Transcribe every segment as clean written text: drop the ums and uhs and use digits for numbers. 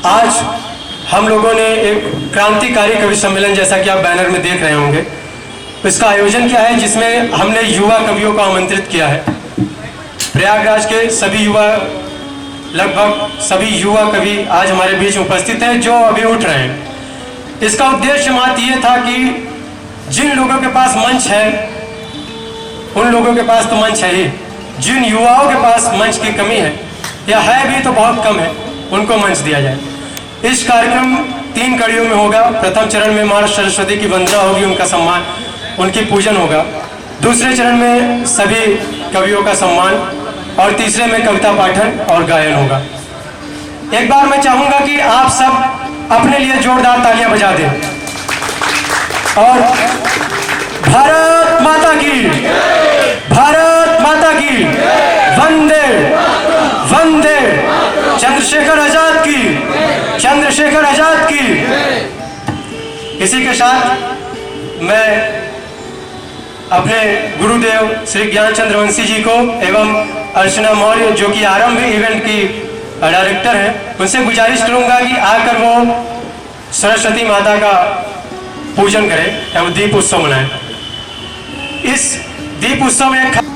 आज हम लोगों ने एक क्रांतिकारी कवि सम्मेलन, जैसा कि आप बैनर में देख रहे होंगे, इसका आयोजन किया है, जिसमें हमने युवा कवियों को आमंत्रित किया है। प्रयागराज के सभी युवा, लगभग सभी युवा कवि आज हमारे बीच उपस्थित हैं, जो अभी उठ रहे हैं। इसका उद्देश्य मात्र ये था कि जिन लोगों के पास मंच है, उन लोगों के पास तो मंच है ही, जिन युवाओं के पास मंच की कमी है या है भी तो बहुत कम है, उनको मंच दिया जाए। इस कार्यक्रम 3 कड़ियों में होगा। प्रथम चरण में माँ सरस्वती की वंदना होगी, उनका सम्मान, उनकी पूजन होगा। दूसरे चरण में सभी कवियों का सम्मान और तीसरे में कविता पाठन और गायन होगा। एक बार मैं चाहूंगा कि आप सब अपने लिए जोरदार तालियां बजा दें और भारत माता की, भारत माता की, वंदे वंदे, चंद्रशेखर आजाद की, चंद्रशेखर आजाद की। इसी के साथ मैं अपने गुरुदेव श्री ज्ञानचंद्र वंशी जी को एवं अर्चना मौर्य, जो कि आरंभ इवेंट की डायरेक्टर हैं, उनसे गुजारिश करूंगा कि आकर वो सरस्वती माता का पूजन करें एवं दीप उत्सव मनाएं। इस दीप उत्सव में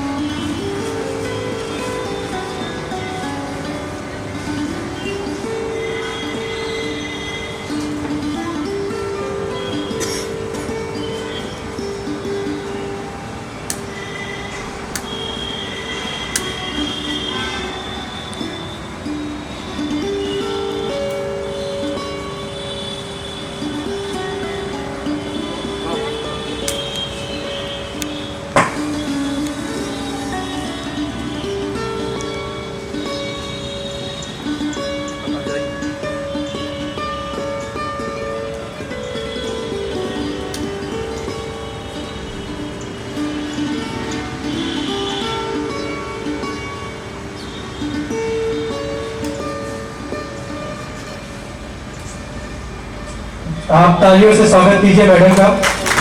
आप तालियों से स्वागत कीजिए मैडम का,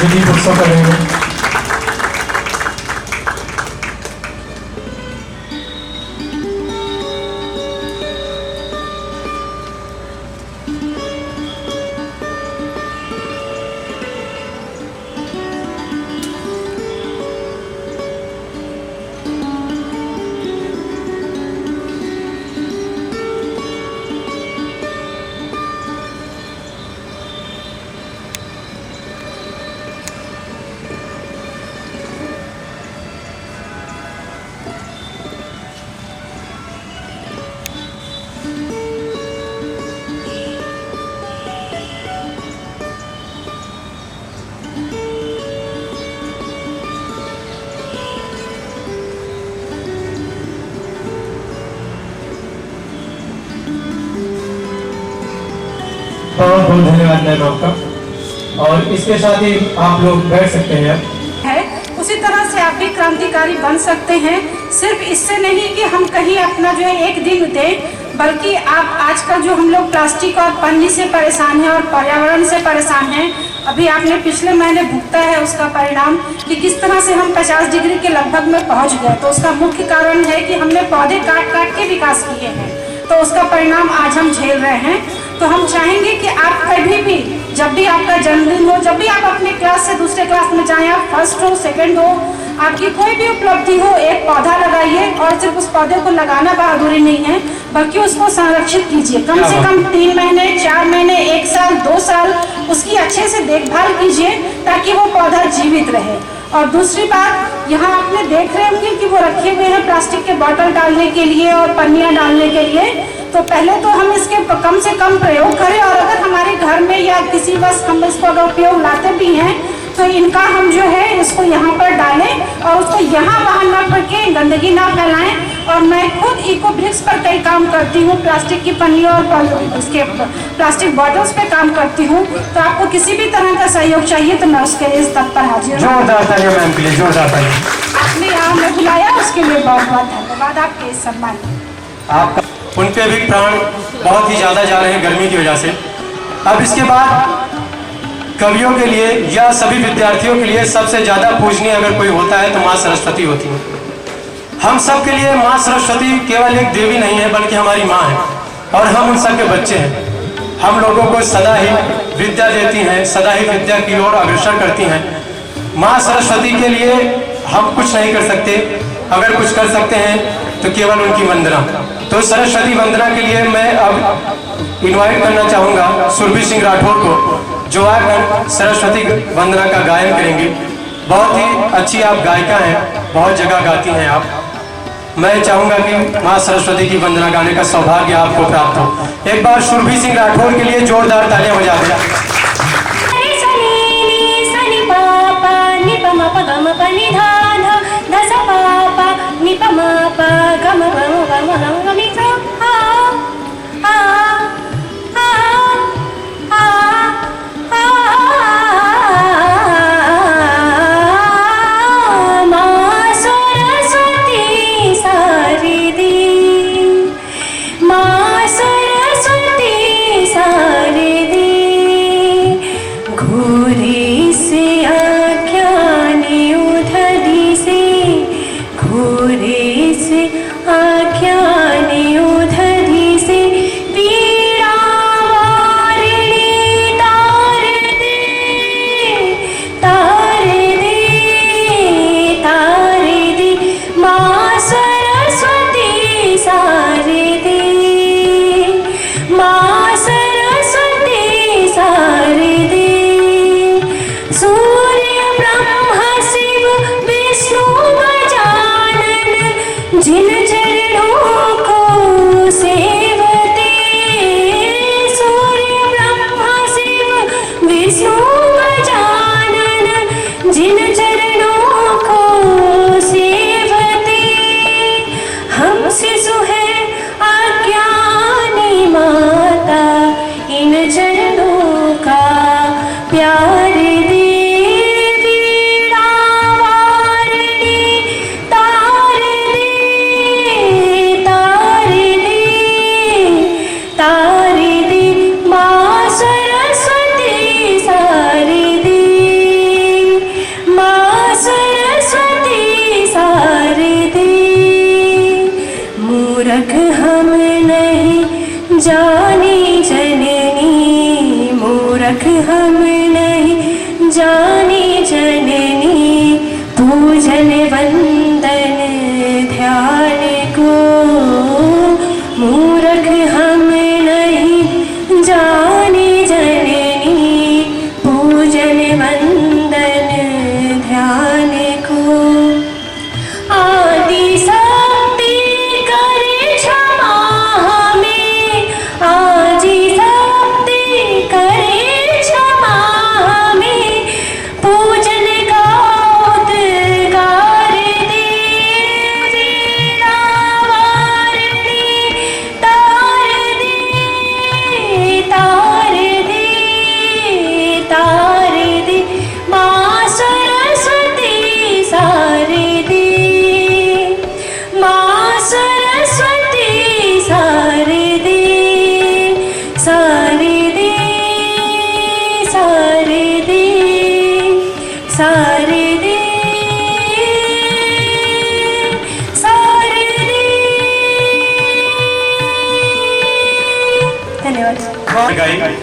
जो दीप उत्सव कर रहे हैं। बहुत बहुत धन्यवाद मैम आपका। और इसके साथ ही आप लोग बैठ सकते हैं। उसी तरह से आप भी क्रांतिकारी बन सकते हैं। सिर्फ इससे नहीं कि हम कहीं अपना जो है एक दिन दें, बल्कि आप आजकल जो हम लोग प्लास्टिक और पन्नी से परेशान हैं और पर्यावरण से परेशान हैं, अभी आपने पिछले महीने भुगता है उसका परिणाम कि किस तरह से हम 50 डिग्री के लगभग में पहुंच गए। तो उसका मुख्य कारण है कि हमने पौधे काट काट के विकास किए हैं, तो उसका परिणाम आज हम झेल रहे हैं। तो हम चाहेंगे कि आप कभी भी, जब भी आपका जन्मदिन हो, जब भी आप अपने क्लास से दूसरे क्लास में जाएं, आप फर्स्ट हो सेकंड हो, आपकी कोई भी उपलब्धि हो, एक पौधा लगाइए। और सिर्फ उस पौधे को लगाना बहादुरी नहीं है, बल्कि उसको संरक्षित कीजिए। कम से कम 3 महीने, 4 महीने, 1 साल, 2 साल उसकी अच्छे से देखभाल कीजिए, ताकि वो पौधा जीवित रहे। और दूसरी बात, यहाँ आपने देख रहे होंगे कि वो रखे हुए हैं प्लास्टिक के बॉटल डालने के लिए और पन्नियाँ डालने के लिए। तो पहले तो हम इसके कम से कम प्रयोग करें, और अगर हमारे घर में या किसी बस हम इसको अगर उपयोग लाते भी हैं, तो इनका हम जो है इसको यहाँ पर डालें और उसको यहाँ वहाँ ना करके गंदगी ना फैलाएं। और मैं खुद इको ब्रिक्स पर कई काम करती हूँ, प्लास्टिक की पन्नी और उसके प्लास्टिक बॉटल्स पे काम करती हूँ। तो आपको किसी भी तरह का सहयोग चाहिए तो मैं उसके लिए तत्पर हाजिर हूँ। आपने यहाँ हमें बुलाया, उसके लिए बहुत बहुत धन्यवाद आपके इस सम्मान। आपका उनके भी प्राण बहुत ही ज़्यादा जा रहे हैं गर्मी की वजह से। अब इसके बाद कवियों के लिए या सभी विद्यार्थियों के लिए सबसे ज़्यादा पूजनीय अगर कोई होता है तो माँ सरस्वती होती है। हम सब के लिए माँ सरस्वती केवल एक देवी नहीं है, बल्कि हमारी माँ है और हम उन सब के बच्चे हैं। हम लोगों को सदा ही विद्या देती हैं, सदा ही विद्या की ओर अग्रसर करती हैं। माँ सरस्वती के लिए हम कुछ नहीं कर सकते, अगर कुछ कर सकते हैं तो केवल उनकी वंदना। तो सरस्वती वंदना के लिए मैं अब इनवाइट करना चाहूँगा सुरभि सिंह राठौर को, जो आकर सरस्वती वंदना का गायन करेंगी। बहुत ही अच्छी आप गायिका हैं, बहुत जगह गाती हैं आप। मैं चाहूँगा कि माँ सरस्वती की वंदना गाने का सौभाग्य आपको प्राप्त हो। एक बार सुरभि सिंह राठौर के लिए जोरदार तालियां बजा दें।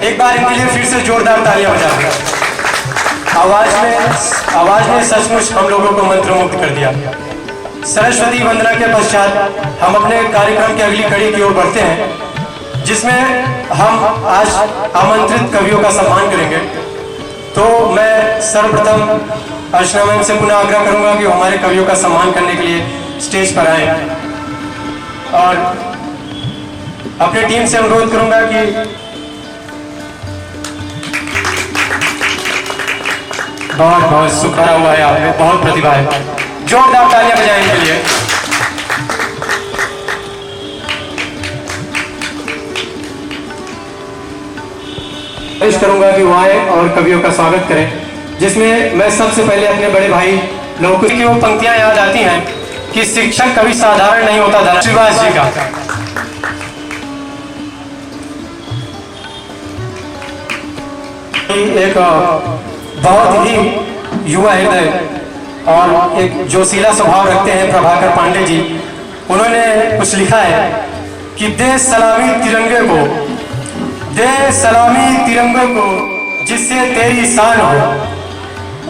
एक बार इनके लिए फिर से जोरदार तालियां बजा दें। आवाज ने सचमुच हम लोगों को मंत्रमुग्ध कर दिया। सरस्वती वंदना के पश्चात हम अपने कार्यक्रम की अगली कड़ी की ओर बढ़ते हैं, जिसमें हम आज आमंत्रित कवियों का सम्मान करेंगे। तो मैं सर्वप्रथम अर्चना मैम से पुनः आग्रह करूंगा कि हमारे कवियों का सम्मान करने के लिए स्टेज पर आए, और अपनी टीम से अनुरोध करूंगा कि बहुत बहुत सुख भरा हुआ है, आप में बहुत प्रतिभा है, जोरदार तालियां बजाएं इनके लिए। कोशिश करूंगा कि वो आए और कवियों का स्वागत करें, जिसमें मैं सबसे पहले अपने बड़े भाई लौकुश की वो पंक्तियां याद आती हैं कि शिक्षक कभी साधारण नहीं होता था, श्रीवास जी का। एक बहुत ही युवा हृदय और एक जोशीला स्वभाव रखते हैं प्रभाकर पांडे जी। उन्होंने कुछ लिखा है कि देश सलामी तिरंगे को, दे सलामी तिरंगे को जिससे तेरी शान हो,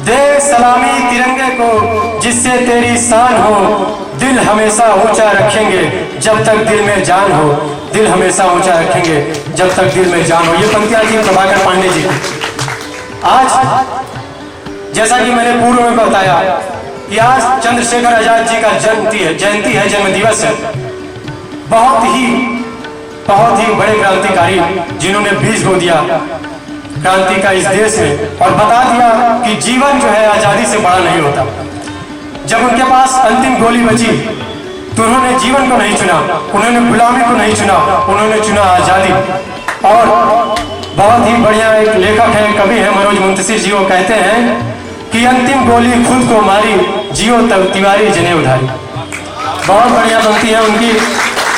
दे सलामी तिरंगे को जिससे तेरी शान हो, दिल हमेशा ऊंचा रखेंगे जब तक दिल में जान हो, दिल हमेशा ऊंचा रखेंगे जब तक दिल में जान हो। ये पंक्तियां थी प्रभाकर पांडे जी की। आज जैसा कि मैंने पूर्व में बताया कि आज चंद्रशेखर आजाद जी का जयंती है, जन्म दिवस है। बहुत ही बड़े क्रांतिकारी जिन्होंने बीज बो दिया क्रांति का इस देश में और बता दिया कि जीवन जो है आजादी से बड़ा नहीं होता। जब उनके पास अंतिम गोली बची तो उन्होंने जीवन को नहीं चुना, उन्होंने गुलामी को नहीं चुना, उन्होंने चुना आजादी। और बहुत ही बढ़िया एक लेखक है, कवि है मनोज मुंतशिर जी, वो कहते हैं कि अंतिम गोली खुद को मारी, जियो तब तिवारी जने उधारी। बहुत बढ़िया पंक्ति है उनकी।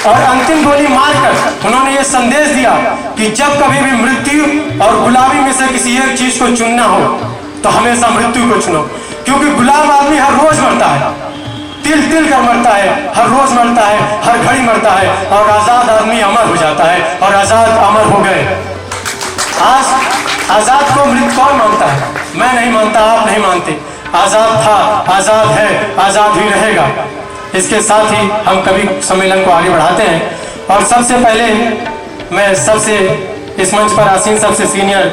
और अंतिम गोली मारकर उन्होंने ये संदेश दिया कि जब कभी भी मृत्यु और गुलामी में से किसी एक चीज को चुनना हो तो हमेशा मृत्यु को चुनो, क्योंकि गुलाम आदमी हर रोज मरता है, तिल तिल कर मरता है, हर रोज मरता है, हर घड़ी मरता है। और आजाद आदमी अमर हो जाता है, और आजाद अमर हो गए। आज आजाद को मृत कौन मानता है? मैं नहीं मानता, आप नहीं मानते। आजाद था, आजाद है, आजाद ही रहेगा। इसके साथ ही हम कवि सम्मेलन को आगे बढ़ाते हैं और सबसे पहले मैं सबसे इस मंच पर आसीन सबसे सीनियर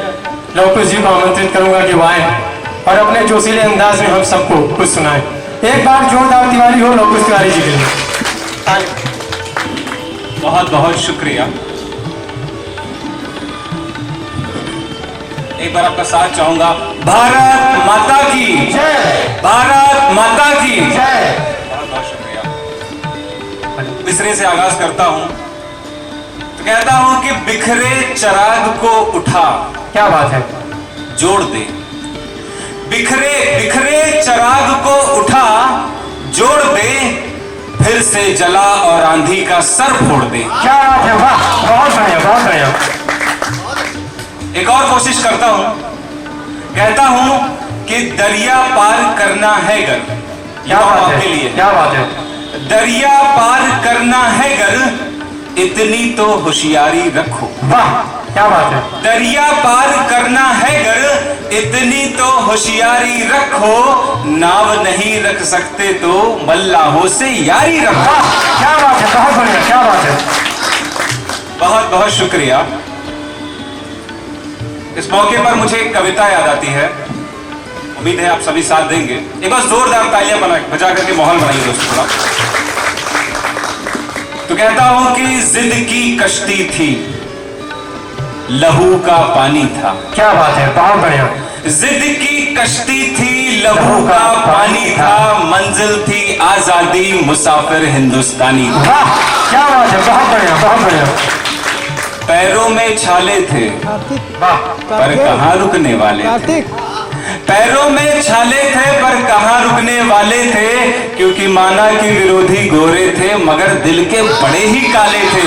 लवकुश जी को आमंत्रित करूंगा कि वो आए और अपने जोशीले अंदाज में हम सबको कुछ सुनाएं। एक बार जोरदार तिवारी हो लवकुश तिवारी जी के लिए। बहुत बहुत शुक्रिया। एक बार आपका साथ चाहूंगा। भारत माता की जय, भारत माता की जय। बहुत बहुत शुक्रिया। मिसरे से आगाज करता हूं तो कहता हूं कि बिखरे चिराग को उठा, क्या बात है, जोड़ दे। बिखरे बिखरे चिराग को उठा, जोड़ दे, फिर से जला और आंधी का सर फोड़ दे। क्या बात है, वाह, बहुत बढ़िया, बहुत बढ़िया। एक और कोशिश करता हूं, कहता हूं कि दरिया पार करना है गर। क्या बात है, आपके लिए क्या बात है। दरिया पार करना है गर, इतनी तो होशियारी रखो। वाह, क्या बात है। दरिया पार करना है गर, इतनी तो होशियारी रखो, नाव नहीं रख सकते तो मल्लाहों से यारी रखो। क्या बात है, बहुत बढ़िया, क्या बात है। बहुत बहुत शुक्रिया। इस मौके पर मुझे एक कविता याद आती है, उम्मीद है आप सभी साथ देंगे। एक बार जोरदार तालियां बजा करके माहौल बनाइए दोस्तों थोड़ा। तो कहता हूं कि जिद की कश्ती थी, लहू का पानी था। क्या बात है, बहुत बढ़िया। जिद की कश्ती थी, लहू का पानी था, मंजिल थी आजादी, मुसाफिर हिंदुस्तानी था। वाह, क्या बात है, बहुत बढ़िया, बहुत बढ़िया। पैरों में छाले थे, पर कहां रुकने वाले थे। पैरों में छाले थे पर कहां रुकने वाले थे, क्योंकि माना कि विरोधी गोरे थे मगर दिल के बड़े ही काले थे।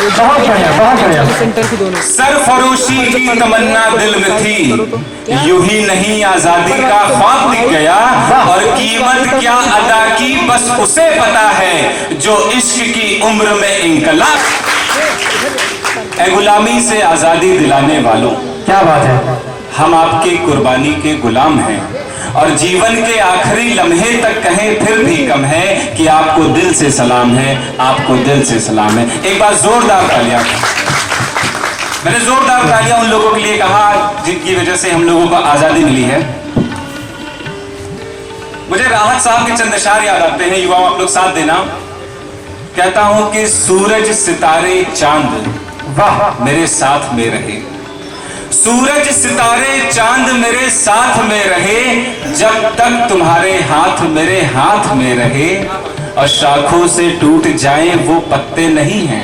बहुत बढ़िया, बहुत बढ़िया। सरफरोशी की तमन्ना दिल में थी, यूं ही नहीं आजादी का ख्वाब दिख गया, और कीमत क्या अदा की बस उसे पता है जो इश्क की उम्र में इनकलाब। ए गुलामी से आजादी दिलाने वालों, क्या बात है। हम आपके कुर्बानी के गुलाम हैं, और जीवन के आखिरी लम्हे तक कहें फिर भी कम है कि आपको दिल से सलाम है, आपको दिल से सलाम है। एक बार जोरदार तालियां। मैंने जोरदार तालियां उन लोगों के लिए कहा जिनकी वजह से हम लोगों को आजादी मिली है। मुझे राहत साहब के चंद अशार याद आते हैं, युवाओं आप लोग साथ देना। कहता हूं कि सूरज सितारे चांद वाह मेरे साथ में रहे, सूरज सितारे चांद मेरे साथ में रहे, जब तक तुम्हारे हाथ मेरे हाथ में रहे, और शाखों से टूट जाएं वो पत्ते नहीं हैं,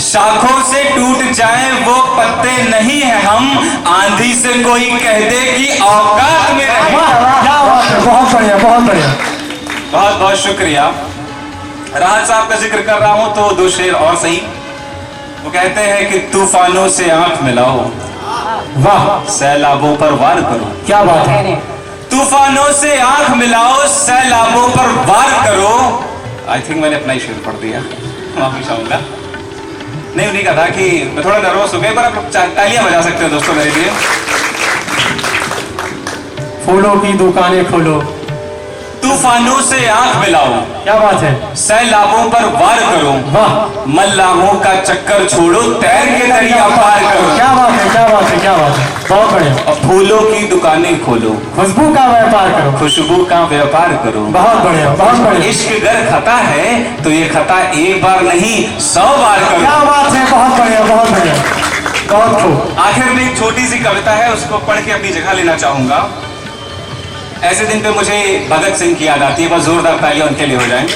शाखों से टूट जाएं वो पत्ते नहीं हैं हम, आंधी से कोई कह दे कि औकात में रहे। बहुत बढ़िया, बहुत बढ़िया। बहुत बहुत शुक्रिया। राहत साहब का जिक्र कर रहा हूं तो दो शेर और सही। वो कहते हैं कि तूफानों से आंख मिलाओ, वाह सैलाबों पर वार करो। क्या बात है। तूफानों से आंख मिलाओ, सैलाबों पर वार करो। आई थिंक मैंने अपना ही शेर पढ़ दिया, माफी चाहूंगा। नहीं, उन्हीं का था कि मैं थोड़ा नर्वस हो गया, पर आप तालियां बजा सकते हो दोस्तों मेरे लिए। फूलों की दुकानें खोलो, तूफानों से आंख मिलाओ, क्या बात है, सैलाबों पर वार करो, वाह, मल्लाहों का चक्कर छोड़ो, तैर के दरिया पार करो। क्या बात है, क्या बात है, क्या बात है, बहुत बढ़िया। और फूलों की दुकानें खोलो, खुशबू का व्यापार करो, खुशबू का व्यापार करो। बहुत बढ़िया, बहुत बढ़िया। इश्क अगर खता है तो ये खता एक बार नहीं 100 बार करो। क्या बात है, बहुत बढ़िया, बहुत बढ़िया, बहुत खूब। आखिर में एक छोटी सी कविता है, उसको पढ़ के अपनी जगह लेना चाहूंगा। ऐसे दिन पे मुझे भगत सिंह की याद आती है, बस जोरदार तालियां उनके लिए हो जाएं।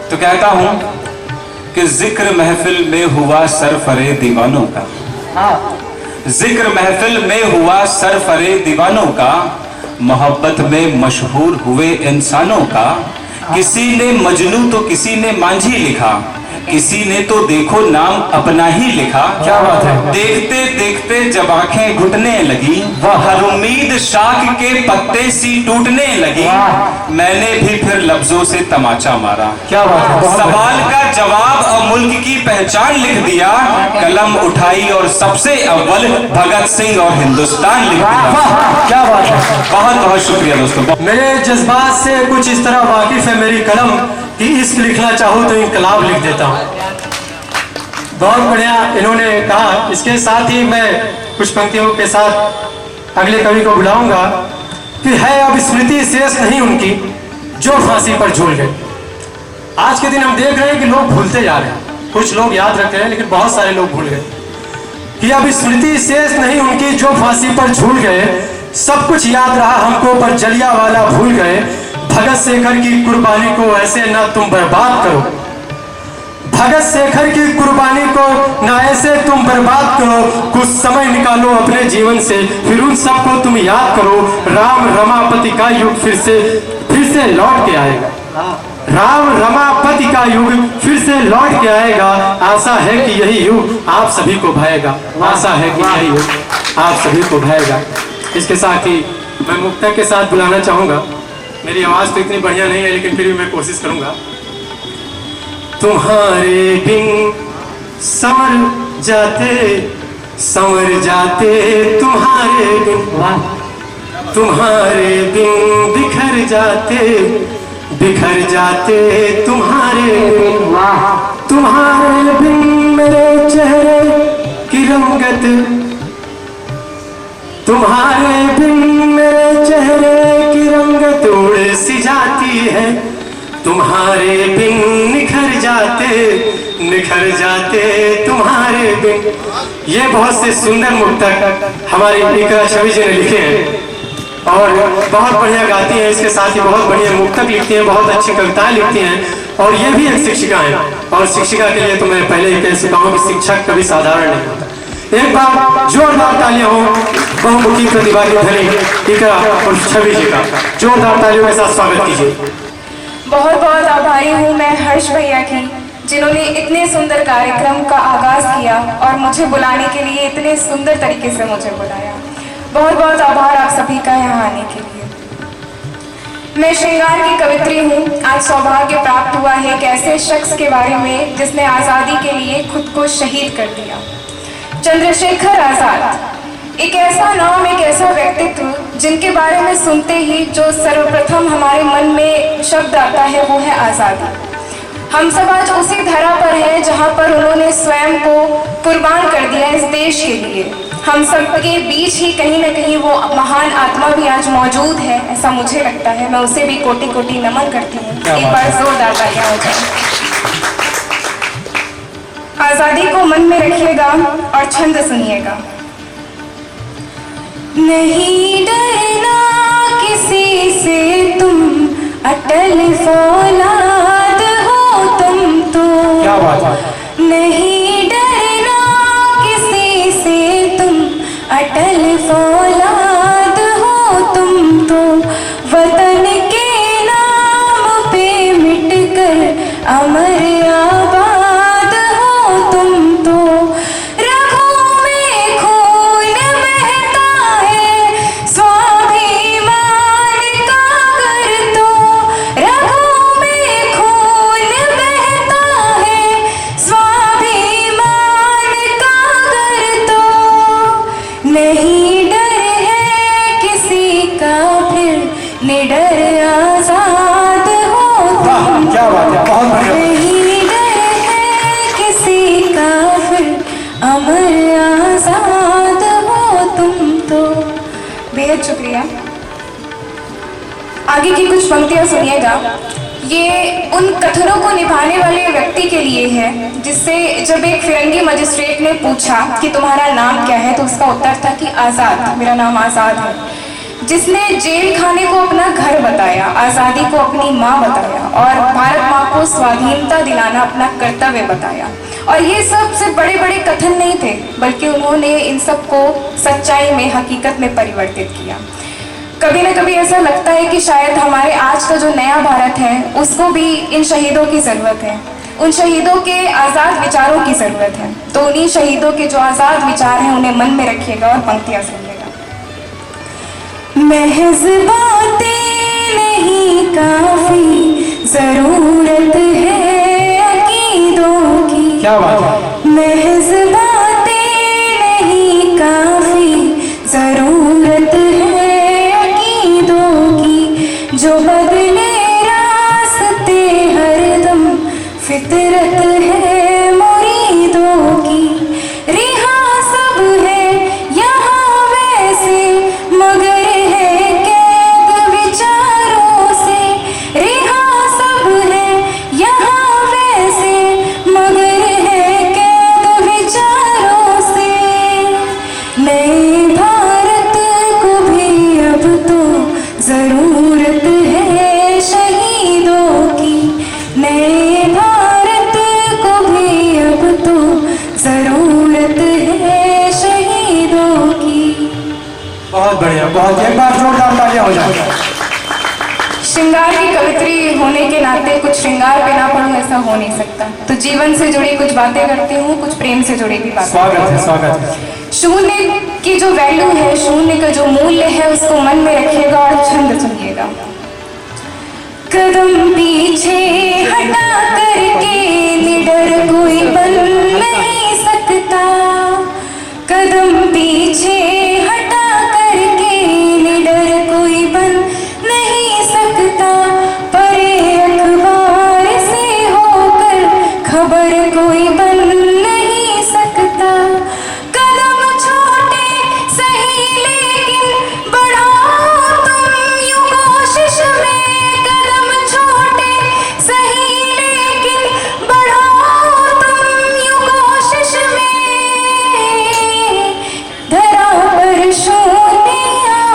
तो कहता हूं कि जिक्र महफिल में हुआ सरफरे दीवानों का, जिक्र महफिल में हुआ सरफरे दीवानों का, मोहब्बत में मशहूर हुए इंसानों का। किसी ने मजनू तो किसी ने मांझी लिखा, किसी ने तो देखो नाम अपना ही लिखा। क्या बात है। देखते देखते जब आंखें घुटने लगी, हर उम्मीद शाख के पत्ते सी टूटने लगी। मैंने भी फिर लफ्जों से तमाचा मारा, क्या बात है, बहुत सवाल का जवाब और मुल्क की पहचान लिख दिया। कलम उठाई और सबसे अव्वल भगत सिंह और हिंदुस्तान लिख दिया। वाह, क्या बात है। बहुत बहुत शुक्रिया दोस्तों। मेरे जज्बात से कुछ इस तरह वाकिफ है मेरी कलम कि इश्क लिखना चाहूँ तो इनकलाब लिख देता हूँ। बहुत बढ़िया इन्होंने कहा। इसके साथ ही मैं कुछ पंक्तियों के साथ अगले कवि को बुलाऊंगा कि है अब स्मृति शेष नहीं उनकी जो फांसी पर झूल गए। आज के दिन हम देख रहे हैं कि लोग भूलते जा रहे हैं, कुछ लोग याद रख रहे हैं लेकिन बहुत सारे लोग भूल गए कि अब स्मृति शेष नहीं उनकी जो फांसी पर झूल गए। सब कुछ याद रहा हमको पर जलियांवाला भूल गए। भगत शेखर की कुर्बानी को ऐसे ना तुम बर्बाद करो, भगत शेखर की कुर्बानी को ना ऐसे तुम बर्बाद करो। कुछ समय निकालो अपने जीवन से, फिर उन सबको तुम याद करो। राम रमापति का युग फिर से लौट के आएगा। राम रमापति का युग फिर से लौट के आएगा। आशा है कि यही युग आप सभी को भाएगा, आशा है कि यही युग आप सभी को भाएगा। इसके साथ ही मैं मुक्ता के साथ बुलाना चाहूंगा। मेरी आवाज तो इतनी बढ़िया नहीं है लेकिन फिर भी मैं कोशिश करूंगा। तुम्हारे बिन संवर जाते तुम्हारे बिन, तुम्हारे बिन बिखर जाते तुम्हारे बिन, तुम्हारे बिन मेरे चेहरे की रंगत, तुम्हारे बिन मेरे चेहरे की रंगत उड़ सी जाती है। तुम्हारे बिन निखर जाते तुम्हारे बिन। ये बहुत से सुंदर मुक्तक हमारी इकरा छवि जी ने लिखे हैं और बहुत बढ़िया गाती हैं। इसके साथ ही बहुत बढ़िया मुक्तक लिखती हैं, बहुत अच्छी कविताएं लिखती हैं और ये भी एक शिक्षिका है। और शिक्षिका के लिए तो मैं पहले ही कह चुका हूँ कि शिक्षक कभी साधारण नहीं होता। एक बार जोरदार तालियां हो बहुमुखी प्रतिभा की धनी इकरा और छवि जी का। जोरदार तालियों के साथ स्वागत कीजिए। बहुत बहुत आभारी हूँ मैं हर्ष भैया की, जिन्होंने इतने सुंदर कार्यक्रम का आगाज किया और मुझे बुलाने के लिए इतने सुंदर तरीके से मुझे बुलाया। बहुत बहुत आभार आप सभी का यहाँ आने के लिए। मैं श्रृंगार की कवित्री हूँ। आज सौभाग्य प्राप्त हुआ है एक ऐसे शख्स के बारे में जिसने आज़ादी के लिए खुद को शहीद कर दिया। चंद्रशेखर आजाद एक ऐसा नाम, एक ऐसा व्यक्तित्व जिनके बारे में सुनते ही जो सर्वप्रथम हमारे मन में शब्द आता है वो है आज़ादी। हम सब आज उसी धरा पर हैं जहां पर उन्होंने स्वयं को कुर्बान कर दिया इस देश के लिए। हम सब के बीच ही कहीं ना कहीं वो महान आत्मा भी आज मौजूद है, ऐसा मुझे लगता है। मैं उसे भी कोटि कोटि नमन करती हूँ। एक बार जोरदार तालियां हो जाए। आज़ादी को मन में रखिएगा और छंद सुनिएगा। नहीं डरना किसी से तुम, अटल फौलाद हो तुम तो। क्या बात है। नहीं डरना किसी से तुम, अटल फौलाद हो तुम तो। वतन के नाम पे मिटकर अमर आबाद हो तुम तो। रगों में खून बहता है, स्वाभिमान बेहद शुक्रिया। आगे की कुछ पंक्तियां सुनिएगा। ये उन कथनों को निभाने वाले व्यक्ति के लिए है जिससे जब एक फिरंगी मजिस्ट्रेट ने पूछा कि तुम्हारा नाम क्या है, तो उसका उत्तर था कि आज़ाद, मेरा नाम आज़ाद है। जिसने जेल खाने को अपना घर बताया, आज़ादी को अपनी माँ बताया और भारत माँ को स्वाधीनता दिलाना अपना कर्तव्य बताया। और ये सबसे बड़े बड़े कथन नहीं थे, बल्कि उन्होंने इन सब को सच्चाई में, हकीकत में परिवर्तित किया। कभी न कभी ऐसा लगता है कि शायद हमारे आज का जो नया भारत है उसको भी इन शहीदों की ज़रूरत है, उन शहीदों के आज़ाद विचारों की ज़रूरत है। तो उन्हीं शहीदों के जो आज़ाद विचार हैं उन्हें मन में रखिएगा और पंक्तियाँ सुनिएगा। महज़ बातें नहीं काफ़ी, ज़रूरत है अकीदों की। क्या बात है। महज़ बातें नहीं काफ़ी, ज़रूरत है अकीदों की। जो बदले रास्ते हरदम, फितरत है मुरीदों की। रिहा सब है यहाँ वैसे, मगर है कैद विचारों से। रिहा सब है यहाँ वैसे, मगर है कैद विचारों से। नए भारत को भी अब तो ज़रूरत है शहीदों की। नए भारत को भी अब तो ज़रूरत है शहीदों की। बहुत बढ़िया, बहुत। एक बार जोरदार तालियां हो जाए। श्रृंगार की कवित्री होने के नाते कुछ श्रृंगार पे ना पढ़ूं ऐसा हो नहीं सकता। तो जीवन से जुड़ी कुछ बातें करती हूँ, कुछ प्रेम से जुड़ी भी बातें। स्वागत है, स्वागत है। शून्य की जो वैल्यू है, शून्य का जो मूल्य है, उसको मन में रखिएगा और छंद सुनिएगा। कदम पीछे हटा करके निडर कोई बन नहीं सकता। कदम पीछे हटा करके निडर कोई बन नहीं सकता। परे अखबार से होकर खबर कोई बन नहीं सकता। कदम छोटे सही लेकिन बढ़ाओ तुम यूं कोशिश में। कदम छोटे सही लेकिन बढ़ाओ तुम यूं कोशिश में। धरा पर शून्य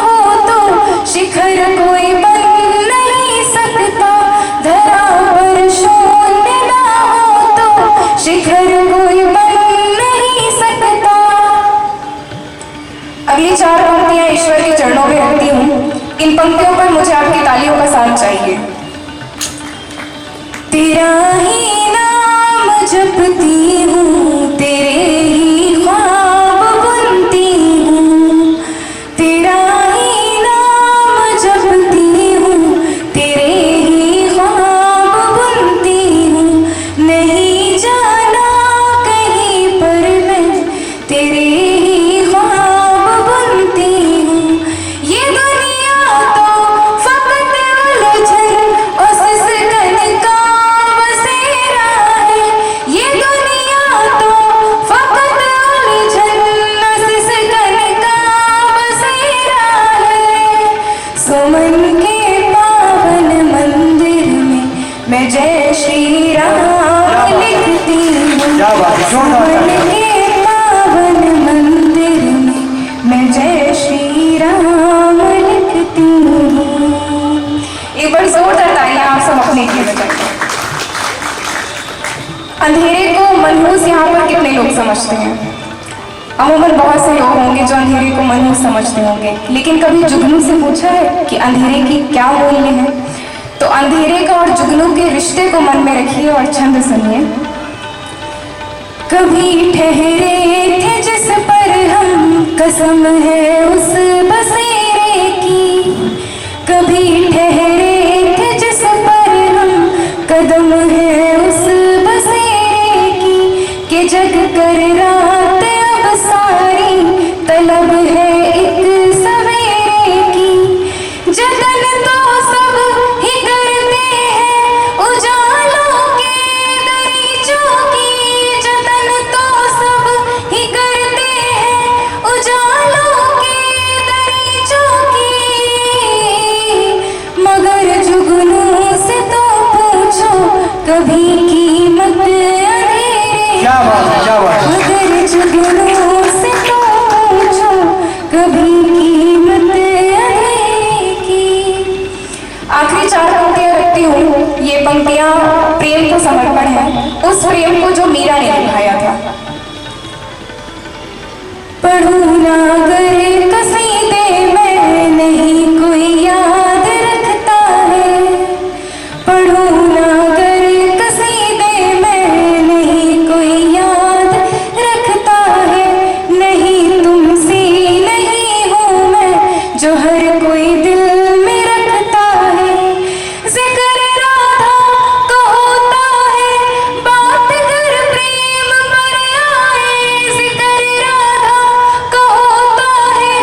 हो तो शिखर कोई बन नहीं सकता। धरा पर शून्य ना हो तो शिखर कोई बन नहीं सकता। अगली चार पंक्तियां ईश्वर के चरणों में रखती हूँ। इन पंक्तियों पर मुझे आपकी तालियों का साथ चाहिए। तेरा ही नाम जपती हूँ, तेरे ही ख्वाब बुनती हूँ। तेरा ही नाम जपती हूँ, तेरे ही ख्वाब बुनती हूँ। नहीं जाना कहीं पर मैं, तेरे ही ख्वाब बुनती हूँ। ये दुनिया तो फकत उलझन और सिसकन का बसेरा है। ये दुनिया तो फकत उलझन और सिसकन का बसेरा है। सुमन के पावन मंदिर में मैं जय श्री राम लिखती हूँ। क्या बात है, जोरदार सुमन तालियां। के पावन मंदिर में मैं जय श्री राम लिखती हूँ। एक बार जोरदार तालियां आप सब अपने लिए बजाइए। अंधेरे को मनहूस यहाँ पर कितने लोग समझते हैं? अमूमन बहुत से लोग होंगे जो अंधेरे को मनहूस समझते होंगे, लेकिन कभी जुगनू से पूछा है कि अंधेरे की क्या मूल्य है? तो अंधेरे का और जुगनू के रिश्ते को मन में रखिए और छंद सुनिए। कभी ठहरे थे जिस पर हम, कसम है उस बसेरे की। कभी ठहरे थे जिस पर हम, कदम है उस बसेरे की। कि जग कर रात अब सारी, तलब है एक सवेरे की। जतन तो सब ही करते हैं उजालों के दरीचों की। जतन तो सब ही करते हैं उजालों के दरीचों जुगनू से पूछो कभी कीमत अंधेरे की। आखिरी 4 पंक्तियां रखती हूँ। ये पंक्तियां प्रेम को समर्पण है, उस प्रेम को जो मीरा ने निभाया था। पढ़ूं ना अगर कसीदे में नहीं कोई याद रखता है, पढ़ूं ना अगर कसीदे में नहीं कोई याद रखता है, नहीं तुमसे नहीं हूँ मैं जो हर कोई दिल में रखता है। जिक्र राधा को होता है बात कर प्रेम पर आए, जिक्र राधा को होता है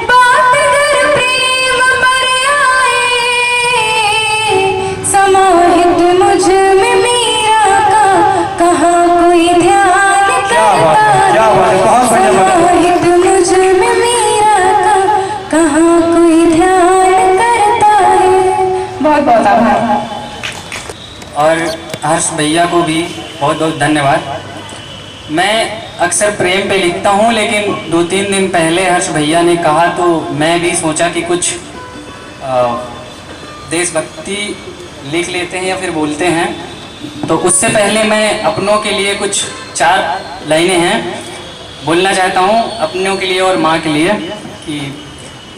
बात कर प्रेम पर आए। समाहित मुझ में मीरा का कहाँ कोई ध्यान करता है, क्या बात है, बहुत बढ़िया बात है। समाहित मुझ में मीरा का कहाँ कोई ध्यान करता है। बहुत बहुत आभार। और हर्ष भैया को भी बहुत बहुत धन्यवाद। मैं अक्सर प्रेम पे लिखता हूँ, लेकिन 2-3 दिन पहले हर्ष भैया ने कहा तो मैं भी सोचा कि कुछ देशभक्ति लिख लेते हैं या फिर बोलते हैं। तो उससे पहले मैं अपनों के लिए कुछ 4 लाइनें हैं बोलना चाहता हूँ, अपनों के लिए और माँ के लिए। कि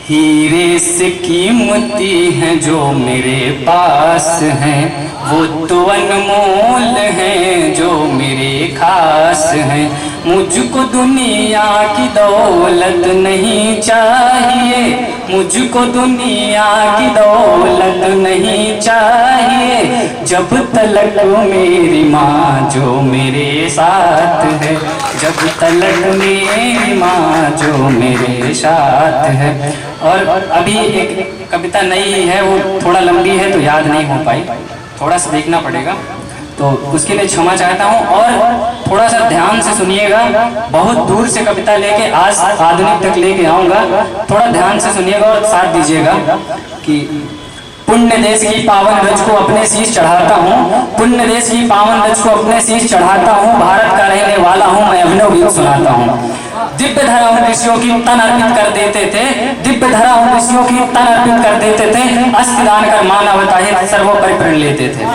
हीरे से कीमती हैं जो मेरे पास हैं, वो तो अनमोल हैं जो मेरे खास हैं। मुझको दुनिया की दौलत नहीं चाहिए, मुझको दुनिया की दौलत नहीं चाहिए, जब तलक मेरी माँ जो मेरे साथ है, जब तलक मेरी माँ जो मेरे साथ है। और अभी एक कविता नई है, वो थोड़ा लंबी है तो याद नहीं हो पाई, थोड़ा सा देखना पड़ेगा, तो उसके लिए क्षमा चाहता हूँ। और थोड़ा सा ध्यान से सुनिएगा, बहुत दूर से कविता लेके आज आधुनिक तक लेके आऊँगा, थोड़ा ध्यान से सुनिएगा और साथ दीजिएगा। कि पुण्य देश की पावन रज को अपने शीश चढ़ाता हूँ, पुण्य देश की पावन रज को अपने शीश चढ़ाता हूँ, भारत का रहने वाला हूँ मैं अभिनव गीत सुनाता हूँ। दिव्य धरा उन ऋषियों की तन अर्पित कर देते थे, दिव्य धरा उन ऋषियों की तन अर्पित कर देते थे, अस्थि दान कर मानवता हित सर्वोपरि प्रण लेते थे।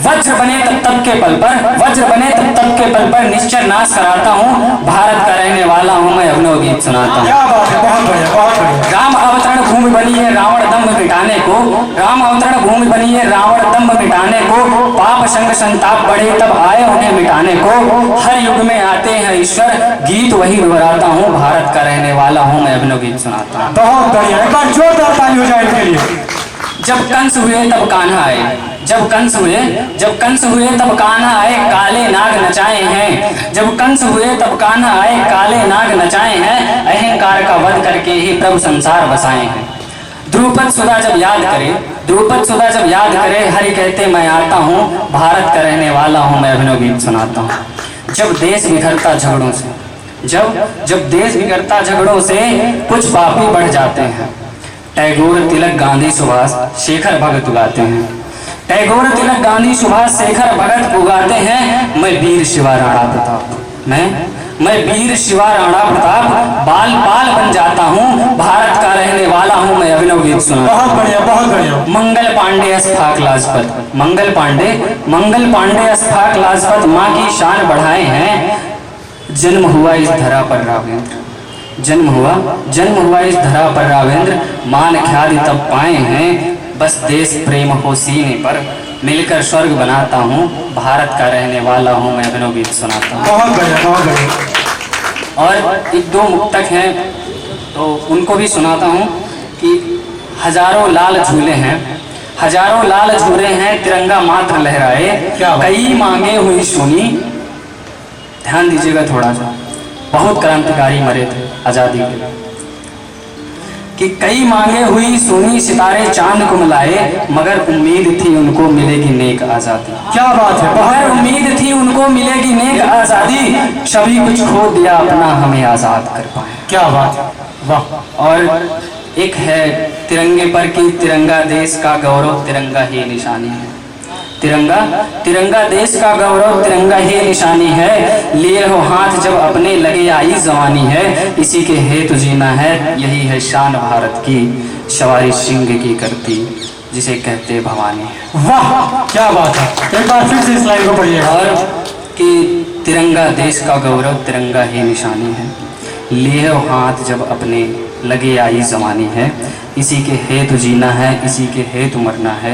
वज्र बने तब के पल पर, वज्र बने तब के पल पर निश्चय नाश कराता हूँ, भारत का रहने वाला हूँ मैं अभिनव गीत सुनाता हूँ। क्या बात है, बहुत बढ़िया, बहुत बढ़िया। राम अवतरण भूमि बनी है रावण दंभ मिटाने को, राम अवतरण भूमि बनी है रावण दंभ मिटाने को, पाप संग संताप बढ़े तब आए उन्हें मिटाने को, हर युग में आते हैं ईश्वर, गीत वही दोहराता हूँ, भारत का रहने वाला हूँ मैं अभिनव गीत सुनाता हूँ। बहुत बढ़िया, एक बार जोरदार ताली हो जाए इनके लिए। जब कंस हुए तब कान्हा आए, जब कंस हुए तब कान्हा आए, काले नाग नचाए हैं, जब कंस हुए तब कान्हा आए, काले नाग नचाए हैं, अहंकार का वध करके ही प्रभु संसार बसाए हैं। द्रुपद सुधा जब याद करे, द्रुपद सुधा जब याद करे, हरि कहते मैं आता हूँ, भारत का रहने वाला हूँ मैं अभिनव गीत सुनाता हूँ। जब देश बिखरता झगड़ों से, जब देश बिखरता झगड़ों से कुछ पापी बढ़ जाते हैं, टैगोर तिलक गांधी सुभाष शेखर भगत उगाते हैं, टैगोर तिलक गांधी सुभाष शेखर भगत उगाते हैं, मैं वीर शिवा राणा प्रताप, मैं वीर शिवा राणा प्रताप बाल बाल बन जाता हूँ, भारत का रहने वाला हूँ मैं अभिनव गीत सुना। बहुत बढ़िया, बहुत बढ़िया। मंगल पांडे अशफाक लाजपत, मंगल पांडे अशफाक लाजपत माँ की शान बढ़ाए हैं, जन्म हुआ इस धरा पर रावेंद्र, जन्म हुआ इस धरा पर रावेंद्र, मान ख्याति तब पाए हैं, बस देश प्रेम हो सीने पर, मिलकर स्वर्ग बनाता हूँ, भारत का रहने वाला हूँ मैं अभिनव गीत सुनाता हूँ। बहुत बढ़िया, बहुत बढ़िया। और 1-2 मुक्तक हैं तो उनको भी सुनाता हूँ। कि हजारों लाल झूले हैं, हजारों लाल झूले हैं, तिरंगा मात्र लहराए, कई मांगे हुई सुनी, ध्यान दीजिएगा थोड़ा सा, बहुत क्रांतिकारी मरे थे आजादी के लिए। कि कई मांगे हुई सोनी सितारे चांद को मिलाए, मगर उम्मीद थी उनको मिलेगी नेक आजादी। क्या बात है, मगर उम्मीद थी उनको मिलेगी नेक आजादी, सभी कुछ खो दिया अपना हमें आजाद कर पाए। क्या बात है, वाह। और एक है तिरंगे पर कि तिरंगा देश का गौरव, तिरंगा ही निशानी है, तिरंगा तिरंगा देश का गौरव, तिरंगा ही निशानी है। लिए हो हाथ जब अपने लगे आई जवानी है, इसी के हेतु जीना है, यही है शान भारत की, सवारी सिंह की करती जिसे कहते भवानी। वाह क्या बात है, एक बार फिर से इस लाइन को पढ़िएगा। और कि तिरंगा देश का गौरव, तिरंगा ही निशानी है। लिए हो हाथ जब अपने लगे आई जवानी है, इसी के हेतु जीना है, इसी के हेतु मरना है,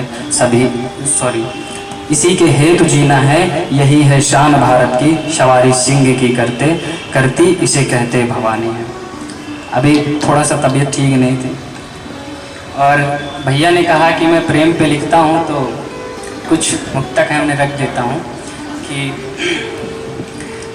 इसी के हेतु जीना है, यही है शान भारत की, सवारी सिंह की करती इसे कहते भवानी है। अभी थोड़ा सा तबीयत ठीक नहीं थी और भैया ने कहा कि मैं प्रेम पे लिखता हूँ, तो कुछ मुक्तक है उन्हें रख देता हूँ कि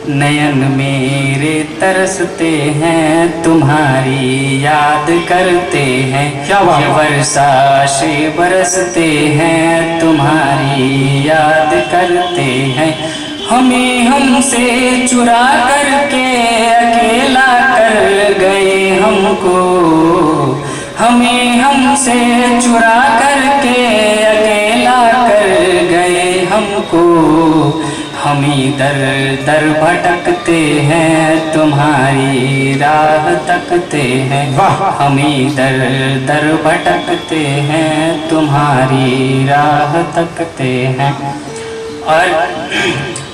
नयन मेरे तरसते हैं, तुम्हारी याद करते हैं, क्या बात है? वर्षा से बरसते हैं, तुम्हारी याद करते हैं, हमें हमसे चुरा करके अकेला कर गए हमको, हमें हमसे चुरा करके अकेला कर गए हमको, हमी दर दर भटकते हैं, तुम्हारी राह तकते हैं, हमी दर दर भटकते हैं, तुम्हारी राह तकते हैं। और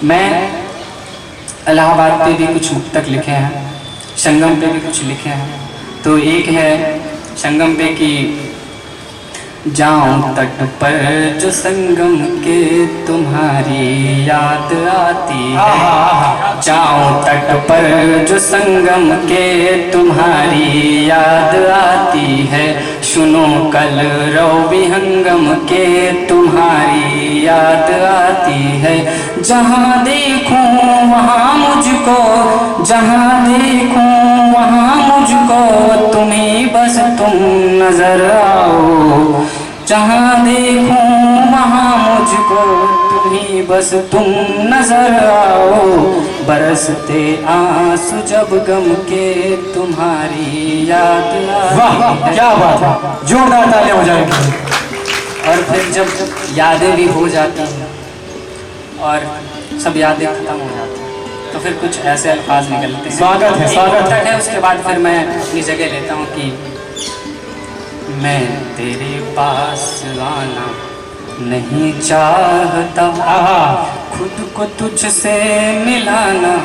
मैं इलाहाबाद पे भी कुछ मुक्तक लिखे हैं, संगम पे भी कुछ लिखे हैं। तो एक है संगम पे की, जाऊं तट पर जो संगम के तुम्हारी याद आती है, जाऊं तट पर जो संगम के तुम्हारी याद आती है, सुनो कल रो विहंगम के तुम्हारी याद आती है, जहाँ देखूं वहाँ मुझको, जहाँ देखूं वहाँ मुझको, तुम्ही बस तुम नजर आओ, जहाँ देखूं वहाँ मुझको, तुम्ही बस तुम नजर आओ, बरसते आंसू जब गम के तुम्हारी याद वाह क्या बात है, जोरदार तालियां हो जाएंगी। और फिर जब यादें भी हो जाती हैं और सब यादें खत्म हो जाती हैं, तो फिर कुछ ऐसे अल्फाज निकलते हैं। स्वागत है, स्वागत है। उसके बाद फिर मैं अपनी जगह लेता हूँ कि मैं तेरे पास आना नहीं चाहता, खुद को तुझसे मिलाना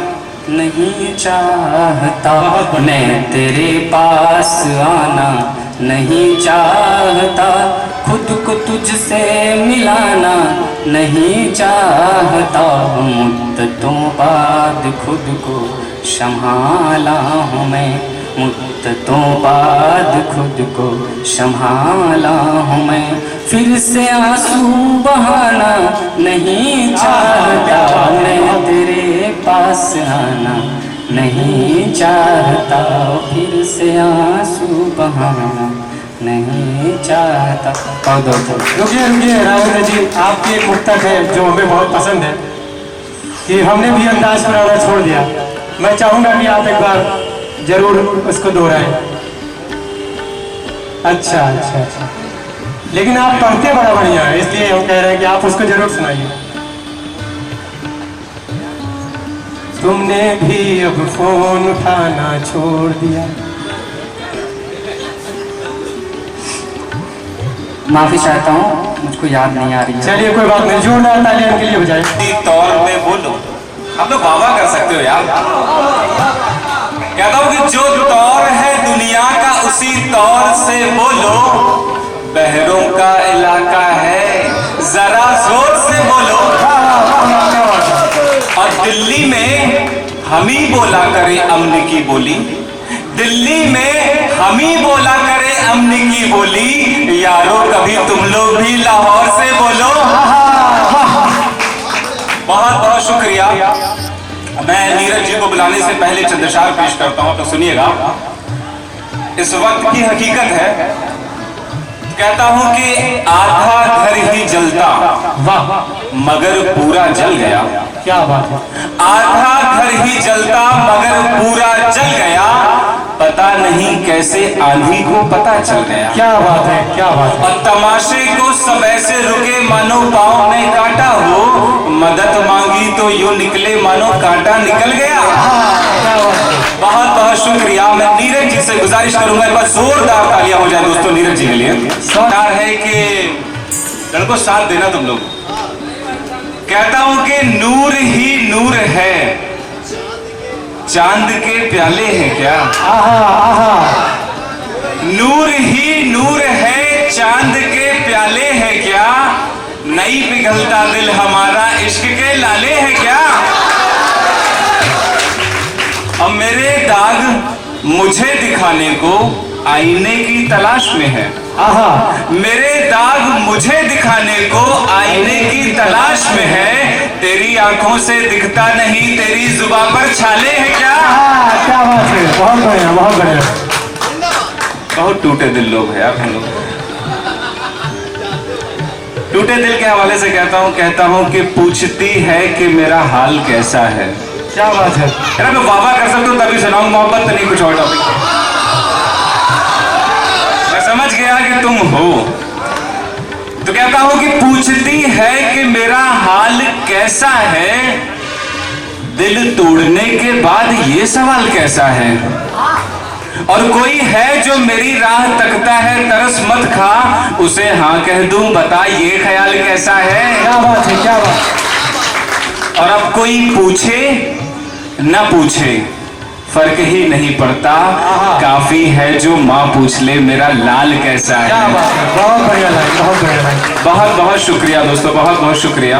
नहीं चाहता, मैं तेरे पास आना नहीं चाहता, खुद को तुझसे मिलाना नहीं चाहता, मुद्दतों बाद खुद को संभाला हूँ मैं, मुद्दतों बाद खुद को संभाला हूँ मैं, फिर से आंसू बहाना नहीं चाहता, मैं तेरे पास आना नहीं चाहता, फिर से आंसू बहाना नहीं चाहता। रुकिए रुकिए राजेंद्र जी, आपकी एक मुक्तक है जो हमें बहुत पसंद है कि हमने भी अंदाज बनाना छोड़ दिया। मैं चाहूँगा कि आप एक बार जरूर उसको दोहराएं। अच्छा अच्छा अच्छा, लेकिन आप पढ़ते बड़ा बढ़िया है, इसलिए हम कह रहे हैं कि आप उसको जरूर सुनाइए। तुमने भी अब फोन उठाना छोड़ दिया। माफी चाहता हूँ, मुझको याद नहीं आ रही है। चलिए कोई बात नहीं, जोरदार तालियां इनके लिए बजाएं। तौर पे बोलो, आप लोग वाह कर सकते हो यार। कहता हूँ कि जो तौर है दुनिया का उसी तौर से बोलो, बहरों का इलाका है जरा जोर से बोलो। और दिल्ली में हम ही बोला करे अमन की बोली, दिल्ली में हम ही बोला करे अमन की बोली, यारों कभी तुम लोग भी लाहौर से बोलो। बहुत बहुत शुक्रिया। मैं नीरज जी को बुलाने से पहले चंद अशार पेश करता हूं, तो सुनिएगा। इस वक्त की हकीकत है, कहता हूं कि आधा घर ही जलता मगर पूरा जल गया। क्या बात है। आधा घर ही जलता मगर पूरा जल गया, पता नहीं कैसे आंधी को पता चल गया। क्या बात है, क्या बात है। और तमाशे को सब ऐसे रुके मानो पाँव में कांटा हो, मदद मांगी तो यूं निकले मानो कांटा निकल गया। बहुत बहुत शुक्रिया। मैं नीरज जी से गुजारिश करूंगा एक बार जोरदार तालियां हो जाए दोस्तों नीरज जी के लिए। सरकार है कि लड़कों साथ देना तुम लोग। कहता हूं कि नूर ही नूर है, चांद के प्याले हैं क्या? नूर ही नूर है, चांद के प्याले हैं क्या? नहीं पिघलता दिल हमारा, इश्क के लाले हैं क्या? अब मेरे दाग मुझे दिखाने को आईने की तलाश में है। मेरे दाग मुझे दिखाने को आईने की तलाश में है। तेरी आंखों से दिखता नहीं, तेरी जुबान पर छाले हैं क्या? क्या बात है, बहुत बढ़िया, बहुत बढ़िया। बहुत टूटे दिल लोग हैं यार हम लोग। टूटे दिल के हवाले से कहता हूं कि पूछती है कि मेरा हाल कैसा है। क्या बात है। यार मैं वाह कर सकता हूँ तभी सुनाऊं, मोहब्बत नहीं कुछ और टॉपिक। मैं समझ गया कि तुम हो, तो कहता हूं कि पूछती है कि मेरा हाल कैसा है। दिल तोड़ने के बाद ये सवाल कैसा है? और कोई है जो मेरी राह तकता है, तरस मत खा, उसे हाँ कह दूं, बता ये ख्याल कैसा है? क्या बात है, क्या बात। और अब कोई पूछे न पूछे फर्क ही नहीं पड़ता, काफी है जो माँ पूछ ले मेरा लाल कैसा है। क्या बात है, बहुत बढ़िया लाइन, बहुत बढ़िया लाइन। बहुत बहुत शुक्रिया दोस्तों, बहुत बहुत शुक्रिया।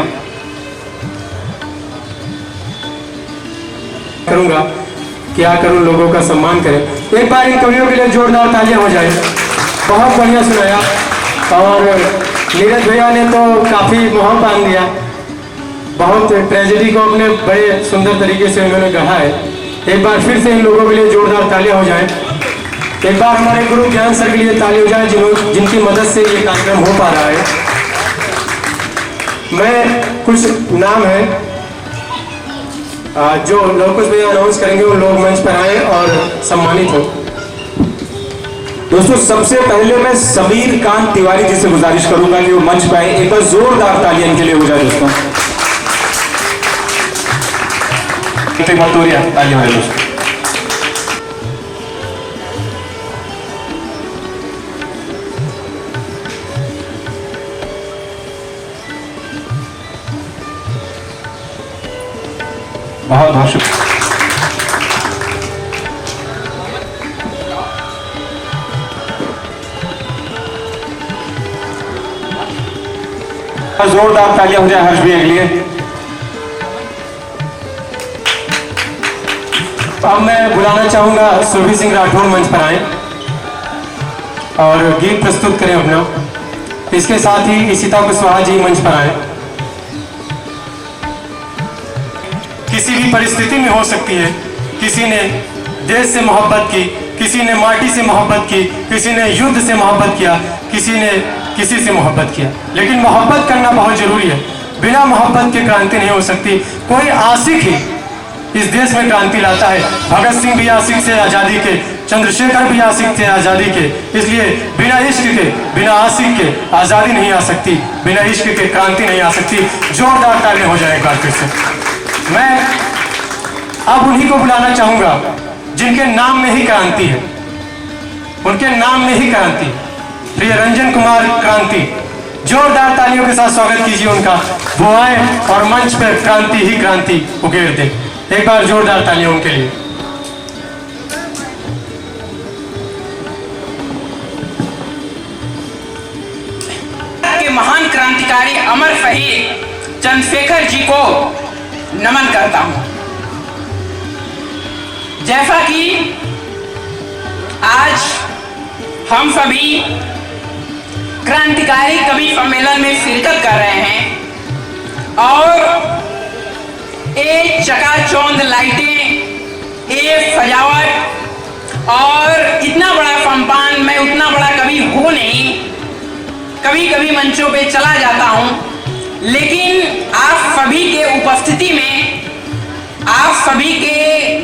करूंगा क्या करूं, लोगों का सम्मान करें। एक बार इन कवियों के लिए जोरदार तालियां हो जाए। बहुत बढ़िया सुनाया। और नीरज भैया ने तो काफी मुहां बांध दिया। बहुत ट्रेजेडी को अपने बड़े सुंदर तरीके से उन्होंने गढ़ा है। एक बार फिर से इन लोगों के लिए जोरदार तालियां हो जाए। एक बार हमारे गुरु ज्ञान सर के लिए ताली हो जाए, जिनकी मदद से ये कार्यक्रम हो पा रहा है। मैं कुछ नाम है जो लोकुश भैया अनाउंस करेंगे, वो लोग मंच पर आए और सम्मानित हो। दोस्तों सबसे पहले मैं समीर कांत तिवारी जी से गुजारिश करूंगा कि वो मंच पर आए। एक बार जोरदार तालियां इनके लिए हो जाए दोस्तों। तालियां हो जाए दोस्तों। बहुत बहुत शुक्रिया। जोरदार तालियां हो जाए हर्ष भैया के लिए। अब मैं बुलाना चाहूंगा सुरभि सिंह राठौड़ मंच पर आए और गीत प्रस्तुत करें अपना। इसके साथ ही इशिता कुशवाहा जी मंच पर आए। किसी भी परिस्थिति में हो सकती है, किसी ने देश से मोहब्बत की, किसी ने माटी से मोहब्बत की, किसी ने युद्ध से मोहब्बत किया, किसी ने किसी से मोहब्बत किया, लेकिन मोहब्बत करना बहुत जरूरी है। बिना मोहब्बत के क्रांति नहीं हो सकती। कोई आशिक ही इस देश में क्रांति लाता है। भगत सिंह भी आशिक से आज़ादी के, चंद्रशेखर भी आशिक थे आज़ादी के। इसलिए बिना इश्क के, बिना आशिक के आज़ादी नहीं आ सकती, बिना इश्क के क्रांति नहीं आ सकती। जोरदार तालियां हो जाए एक बार फिर से। मैं अब उन्हीं को बुलाना चाहूंगा जिनके नाम में ही क्रांति है, उनके नाम में ही क्रांति। प्रिय रंजन कुमार क्रांति, जोरदार तालियों के साथ स्वागत कीजिए उनका। वो आए और मंच पर क्रांति ही क्रांति उकेर दे। एक बार जोरदार तालियां उनके लिए। के महान क्रांतिकारी अमर शहीद चंद्रशेखर जी को नमन करता हूं। जैसा कि आज हम सभी क्रांतिकारी कवि सम्मेलन में शिरकत कर रहे हैं और एक चकाचौंध लाइटें, एक सजावट और इतना बड़ा सम्मान, मैं उतना बड़ा कवि हूं नहीं। कभी कभी मंचों पे चला जाता हूं, लेकिन आप सभी के उपस्थिति में, आप सभी के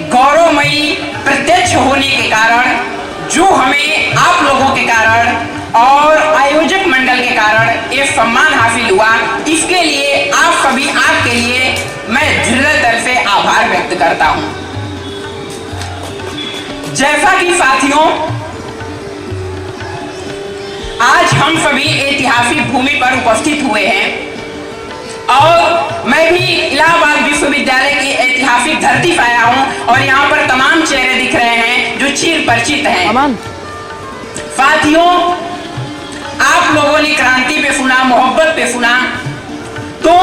गौरवमयी प्रत्यक्ष होने के कारण, जो हमें आप लोगों के कारण और आयोजक मंडल के कारण ये सम्मान हासिल हुआ, इसके लिए आप सभी आपके लिए मैं हृदय तल से आभार व्यक्त करता हूं। जैसा कि साथियों, आज हम सभी ऐतिहासिक भूमि पर उपस्थित हुए हैं और मैं भी इलाहाबाद विश्वविद्यालय की ऐतिहासिक धरती पर आया हूं और यहाँ पर तमाम चेहरे दिख रहे हैं जो चिर परिचित हैं। साथियों, आप लोगों ने क्रांति पे सुना, मोहब्बत पे सुना, तो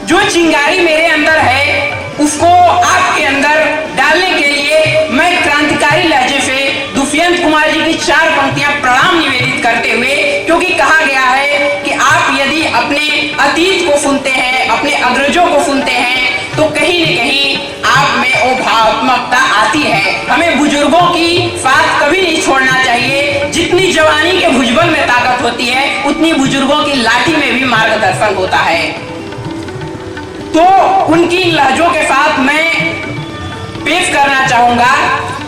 जो चिंगारी मेरे अंदर है उसको आपके अंदर डालने के लिए मैं क्रांतिकारी लहजे से दुष्यंत कुमार जी की 4 पंक्तियां प्रणाम निवेदित करते हुए, क्योंकि कहा गया है कि आप यदि अपने अतीत को सुनते हैं, अपने अग्रजों को सुनते हैं, तो कहीं न कहीं आप में वो भावनात्मकता आती है। हमें बुजुर्गों की साथ कभी नहीं छोड़ना चाहिए। जितनी जवानी के भुजबल में ताकत होती है, उतनी बुजुर्गों की लाठी में भी मार्गदर्शन होता है। तो उनकी लहजों के साथ मैं पेश करना चाहूंगा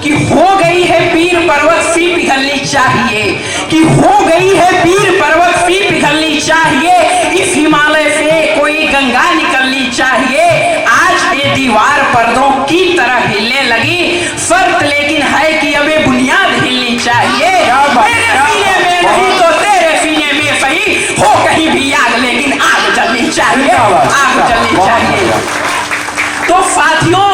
कि हो गई है पीर पर्वत सी पिघलनी चाहिए, कि हो गई है पीर पर्वत सी पिघलनी चाहिए, इस हिमालय से कोई गंगा निकलनी चाहिए। आज ये दीवार पर्दों की तरह हिलने लगी, शर्त लेकिन है कि अबे बुनियाद हिलनी चाहिए। मेरे सीने में नहीं तो तेरे सीने में सही, हो कहीं भी आग लेकिन आग जलनी चाहिए, आग जलनी चाहिए। तो साथियों,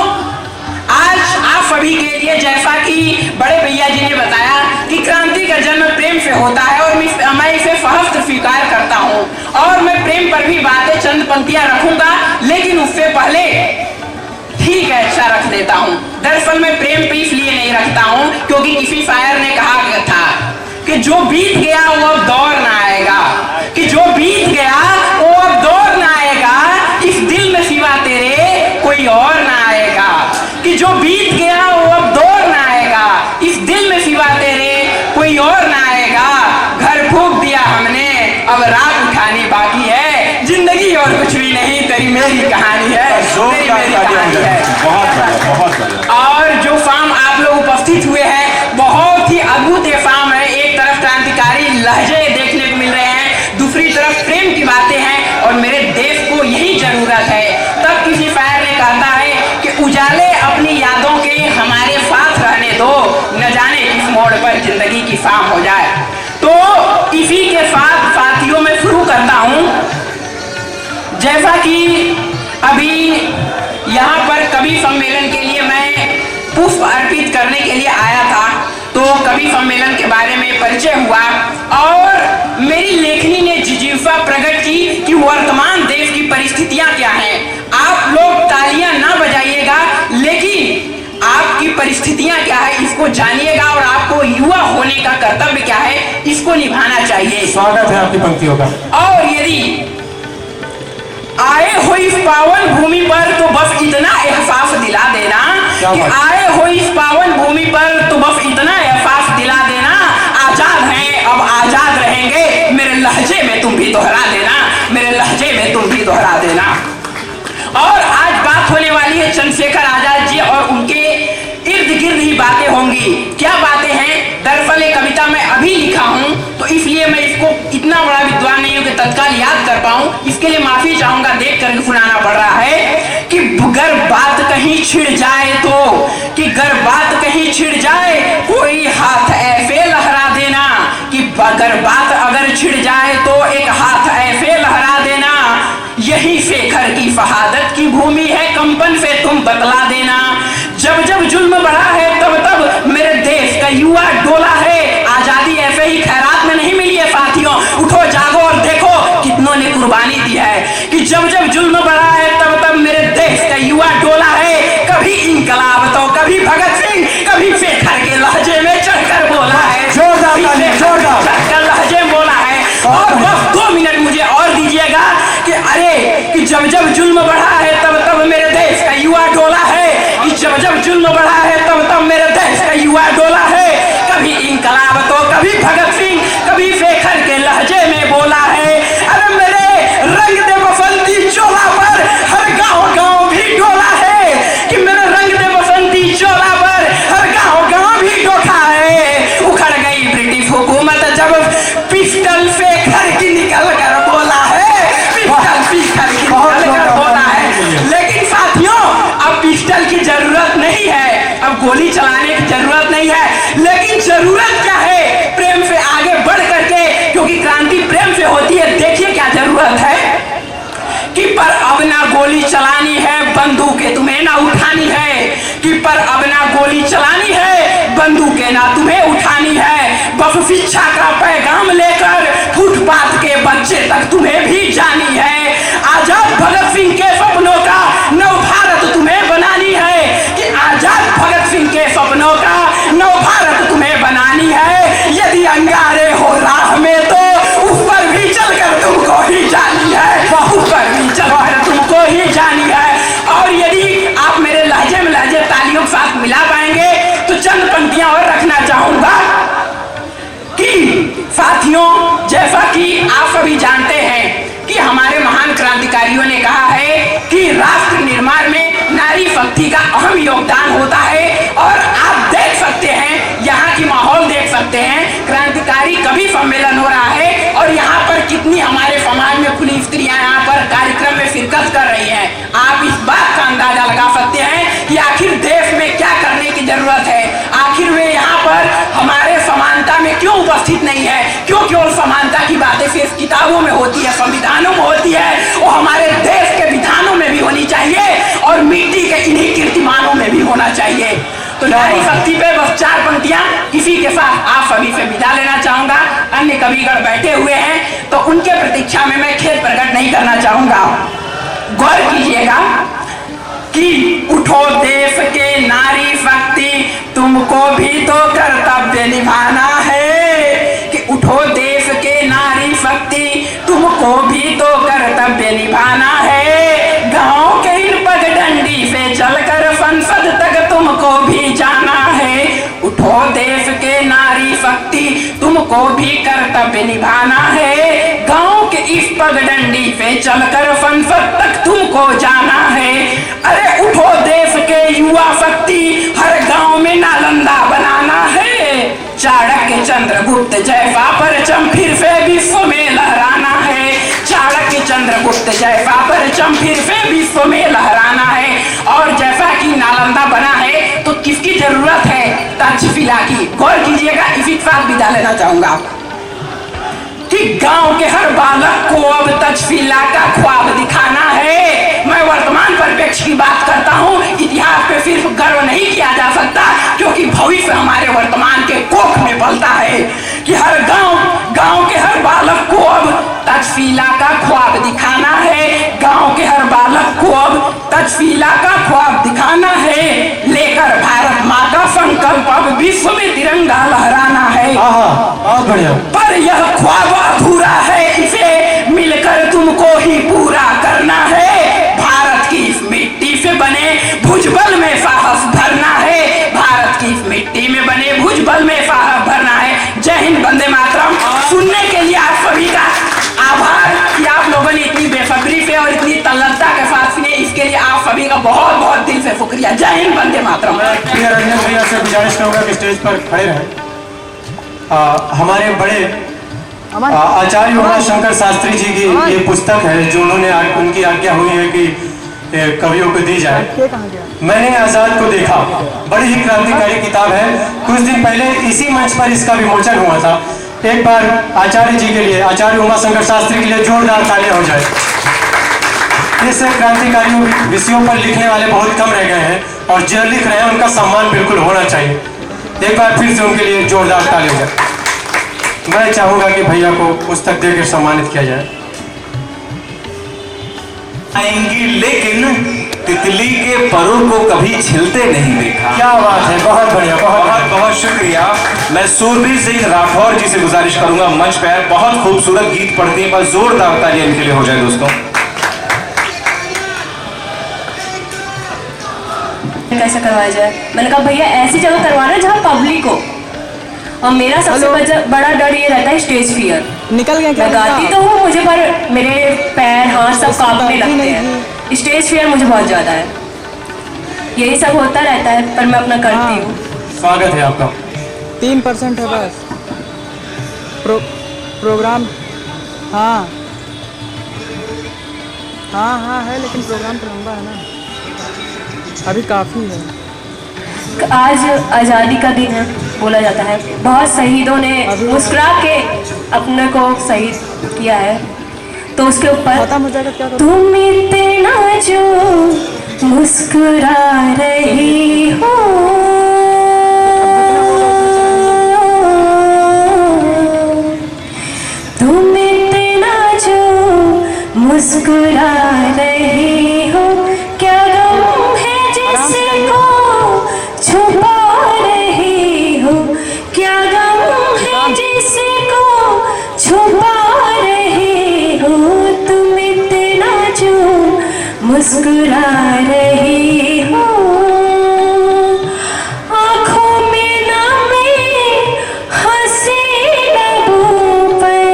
आज आप सभी के लिए, जैसा कि बड़े भैया जी ने बताया कि क्रांति का जन्म प्रेम से होता है और मैं इसे सहस्त्र स्वीकार करता हूं और मैं प्रेम पर भी बातें चंद पंक्तियां रखूंगा, लेकिन उससे पहले ठीक है अच्छा रख देता हूं। दरअसल मैं प्रेम पे इसलिए नहीं रखता हूं क्योंकि किसी शायर ने कहा था कि जो बीत गया वो अब दौर ना आएगा, कि जो बीत गया वो अब दौर ना आएगा, इस दिल में सिवा तेरे कोई और ना आएगा, कि जो बीत गया वो अब दौर ना आएगा, इस दिल में सिवा तेरे कोई और ना आएगा। घर फूंक दिया हमने, अब रात उठानी बाकी है, जिंदगी और कुछ भी नहीं, तेरी मेरी कहानी है, तेरी मेरी कहानी है। और जो शाम आप लोग उपस्थित हुए हैं, बहुत ही अद्भुत ये शाम है। एक तरफ क्रांतिकारी लहजे देखने को मिल रहे हैं, दूसरी तरफ प्रेम की बातें हैं और मेरे देश को यही जरूरत है। तब किसी शायर ने कहता है कि उजाले अपनी यादों के हमारे साथ रहने दो, न जाने किस मोड़ पर जिंदगी की शाम हो जाए। तो इसी के साथ साथियों में शुरू करता हूं। जैसा कि अभी यहाँ पर कवि सम्मेलन के लिए मैं पुष्प अर्पित करने के लिए आया था, तो कवि सम्मेलन के बारे में परिचय हुआ और मेरी लेखनी ने जिज्ञासा प्रकट की कि वर्तमान देश की परिस्थितियां क्या हैं। आप लोग तालियां ना बजाइएगा, लेकिन आपकी परिस्थितियां क्या है इसको जानिएगा और आपको युवा होने का कर्तव्य क्या है इसको निभाना चाहिए। स्वागत है आपकी पंक्तियों का। और यदि आए हो इस पावन भूमि पर तो बस इतना एहसास दिला देना कि आए हो इस पावन भूमि पर तो बस इतना एहसास दिला देना, आजाद हैं अब आजाद रहेंगे, मेरे लहजे में तुम भी दोहरा देना, मेरे लहजे में तुम भी दोहरा देना। और आज बात होने वाली है चंद्रशेखर आजाद जी और उनके इर्द गिर्द ही बातें होंगी। क्या बातें हैं? दरअसल ये कविता मैं अभी लिखा हूं, तो इसलिए मैं इसको इतना बड़ा विद्वान नहीं हूं कि तत्काल याद कर पाऊं, इसके लिए माफी चाहूंगा, देख कर सुनाना पड़ रहा है कि अगर बात कहीं छिड़ जाए तो, कि अगर बात कहीं छिड़ जाए कोई हाथ ऐसे लहरा देना, कि अगर बात अगर छिड़ जाए तो एक हाथ ऐसे लहरा देना, यही शेखर की शहादत की भूमि है, कंपन से तुम बतला देना। जब जब जुल्म बढ़ा है तब तब मेरे देश का युवा डोला है, आजादी ऐसे ही खैरात में नहीं मिली है साथियों, उठो जागो और देखो कितनों ने कुर्बानी दी है। कि जब जब जुल्म बढ़ा है तब तब मेरे देश का युवा डोला है, कभी इंकलाब तो कभी भगत सिंह, कभी शेखर के लहजे में चढ़कर बोला है, चढ़कर लहजे में बोला है। और बस 2 मिनट मुझे और दीजिएगा कि अरे कि जब जब जुल्म बढ़ा है तब तब मेरे देश का युवा डोला है, कि जब जब जुल्म बढ़ा है तब तब मेरे देश का युवा डोला है, कभी इंकलाब तो कभी भगत सिंह, गोली चलाने की जरूरत नहीं है, लेकिन जरूरत क्या है? प्रेम से आगे बढ़ करके, क्योंकि क्रांति प्रेम से होती है। देखिए क्या जरूरत है कि पर अब ना गोली चलानी है, बंदूकें तुम्हें ना उठानी है, कि पर अब ना गोली चलानी है, बंदूकें ना तुम्हें उठानी है। बस शिक्षा का पैगाम लेकर फुटपाथ के बच्चे तक तुम्हें भी जानी है। आजाद भगत सिंह के सपनों का नव भारत तुम्हें बनानी है, कि आजाद भगत सिंह के सपनों का नव भारत तुम्हें बनानी है। यदि अंगारे हो राह में तो उस पर भी चलकर तुमको ही जानी है, उस पर भी चलकर तुमको ही जानी है। और यदि आप मेरे लहजे में लहजे तालियों के साथ मिला पाएंगे तो चंद पंक्तियां और रखना चाहूंगा कि साथियों, जैसा कि आप सभी जानते हैं कि हमारे महान क्रांतिकारियों ने कहा है कि राष्ट्र निर्माण में नारी शक्ति का अहम योगदान होता है। और आप देख सकते हैं, यहाँ की माहौल देख सकते हैं, क्रांतिकारी कवि सम्मेलन हो रहा है और यहाँ पर कितनी हमारे समाज में खुली स्त्रियां यहाँ पर कार्यक्रम में शिरकत कर रही हैं। आप इस बात का अंदाजा लगा सकते हैं कि आखिर देश में क्या करने की जरूरत है, आखिर वे यहाँ पर हमारे समानता में क्यों उपस्थित नहीं है, क्यों केवल समानता की बातें सिर्फ किताबों में होती है, संविधानों में होती है, वो हमारे देश के विधानों में भी होनी चाहिए और मिट्टी के इन्हीं कीर्तिमानों में भी होना चाहिए। तो नारी शक्ति पे बस 4 पंक्तियां इसी के साथ आप सभी से विदा लेना चाहूंगा। अन्य कविगण बैठे हुए हैं तो उनके प्रतीक्षा में मैं खेद प्रकट नहीं करना चाहूंगा। गौर कीजिएगा कि उठो देश के नारी शक्ति, तुमको भी तो कर्तव्य निभाना है, कि उठो देश के नारी शक्ति, तुमको भी तो कर्तव्य निभाना है। गांव के इन पगडंडी से चलकर संसद तक तुमको भी जाना है। उठो देश के नारी शक्ति, तुमको भी कर्तव्य निभाना है। गांव के इस पगडंडी पे चलकर संसद तक तुमको जाना है। अरे उठो देश के युवा शक्ति, हर गांव में नालंदा बनाना है। चाणक्य चंद्रगुप्त जैसा परचम फिर से विश्व में लहराना है। चाणक्य चंद्रगुप्त जैसा परचम फिर से विश्व में लहराना है। और जैसा कि नालंदा बना है तो किसकी जरूरत है? तक्षशिला की। गौर कीजिएगा, इसी के साथ विदा लेना चाहूंगा कि गांव के हर बालक को अब तक्षशिला का ख्वाब दिखाना है। मैं वर्तमान परिप्रेक्ष्य की बात करता हूँ, इतिहास पे सिर्फ गर्व नहीं किया जा सकता क्योंकि भविष्य हमारे वर्तमान के कोख में पलता है। कि हर गांव के हर बालक को अब तक्षशिला का ख्वाब दिखाना है। गांव के हर बालक को अब तक्षशिला का ख्वाब दिखाना है। लेकर भारत माँ का संकल्प अब विश्व में तिरंगा लहराना है। बहुत बढ़िया। पर यह ख्वाब अधूरा है, इसे मिलकर तुमको ही पूरा करना है। भारत की इस मिट्टी से बने भुजबल में साहस भरना है। भारत की इस मिट्टी में बने भुजबल में साहस भरना है। जय हिंद, वंदे मातरम। सुनने के लिए आप सभी का आभार कि आप लोगों ने इतनी बेसब्री से और इतनी तल्लता के साथ सुने, इसके लिए आप सभी का बहुत बहुत दिल से शुक्रिया। जय हिंद, वंदे मातरम। रंजन भैया से गुजारिश करूंगा कि स्टेज पर खड़े रहें। हमारे बड़े आचार्य उमाशंकर शास्त्री जी की ये पुस्तक है जो उनकी आज्ञा हुई है कि कवियों को दी जाए। मैंने आजाद को देखा, बड़ी ही क्रांतिकारी किताब है। कुछ दिन पहले इसी मंच पर इसका विमोचन हुआ था। एक बार आचार्य जी के लिए, आचार्य उमाशंकर शास्त्री के लिए जोरदार तालियां हो जाए। इस क्रांतिकारी विषयों पर लिखने वाले बहुत कम रह गए हैं और जो लिख रहे हैं उनका सम्मान बिल्कुल होना चाहिए। एक बार फिर से उनके लिए जोरदार ताली हो जाए। मैं चाहूंगा कि भैया को पुस्तक देकर सम्मानित किया जाए। आएंगी लेकिन तितली के परों को कभी छिलते नहीं देखा। क्या बात है, बहुत बढ़िया, बहुत बहुत शुक्रिया। मैं सूरबीर सिंह राठौर जी से गुजारिश करूंगा मंच पर। बहुत खूबसूरत गीत पढ़ती हैं, बस जोरदार तालियां इनके लिए हो जाए दोस्तों। कैसे करवाया जाए? मैंने कहा भैया ऐसी जगह करवाना जहाँ पब्लिक हो। और मेरा सबसे बड़ा डर ये रहता है स्टेज फियर। निकल गया क्या? मैं गाती तो हूँ, मुझे पर मेरे पैर हाथ सब कांपने लगते हैं। स्टेज फियर मुझे बहुत ज्यादा है। यही सब होता रहता है पर मैं अपना करती हूँ। स्वागत है आपका। 3% है बस प्रोग्राम। हाँ हाँ हाँ है, लेकिन प्रोग्राम तो लंबा है ना, अभी काफ़ी है। आज आज़ादी का दिन है बोला जाता है। बहुत शहीदों ने मुस्कुरा के अपने को शहीद किया है, तो उसके ऊपर खत्म हो जाएगा क्या करूं? तुम इतना जो मुस्कुरा रही हो, तुम इतना जो मुस्कुरा रही हो, क्या गम है जिसको छुपा रही हो, क्या गम है जिसको छुपा रही हो, तुम इतना जो मुस्कुरा रही हो। आँखों में नमी हंसी लबों पर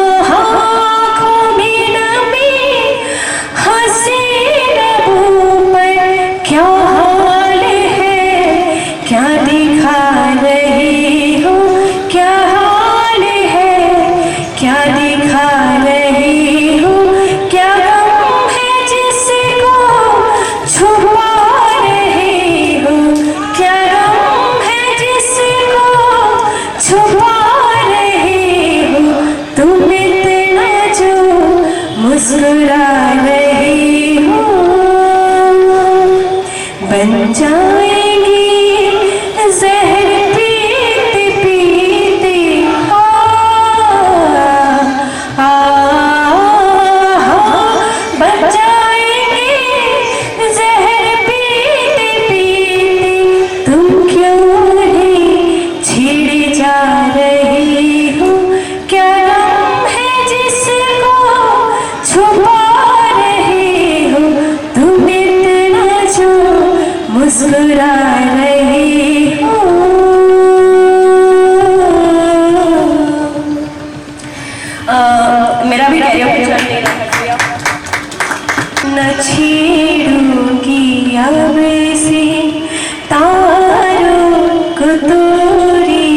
आँखों में नमी हंसी लबों पर क्या हाल है, क्या दिखा रही हो, क्या हाल है, क्या दिखा रही हो, क्या गम है जिसको छुपा रही हो, क्या गम है जिसको छुपा रही हो, तुम इतना जो मुस्कुरा रही हो। बन जाएंगी जहर पीते पीते बन जाएंगी जहर पीते पीते, तुम क्यों नहीं छिड़ जा रही हो, क्या गम है जिसको छुपा रही हो, तुम इतना जो मुस्कुरा रही हो। मेरा भी कैरियर न छेड़ूंगी अब से तारों को तोरी,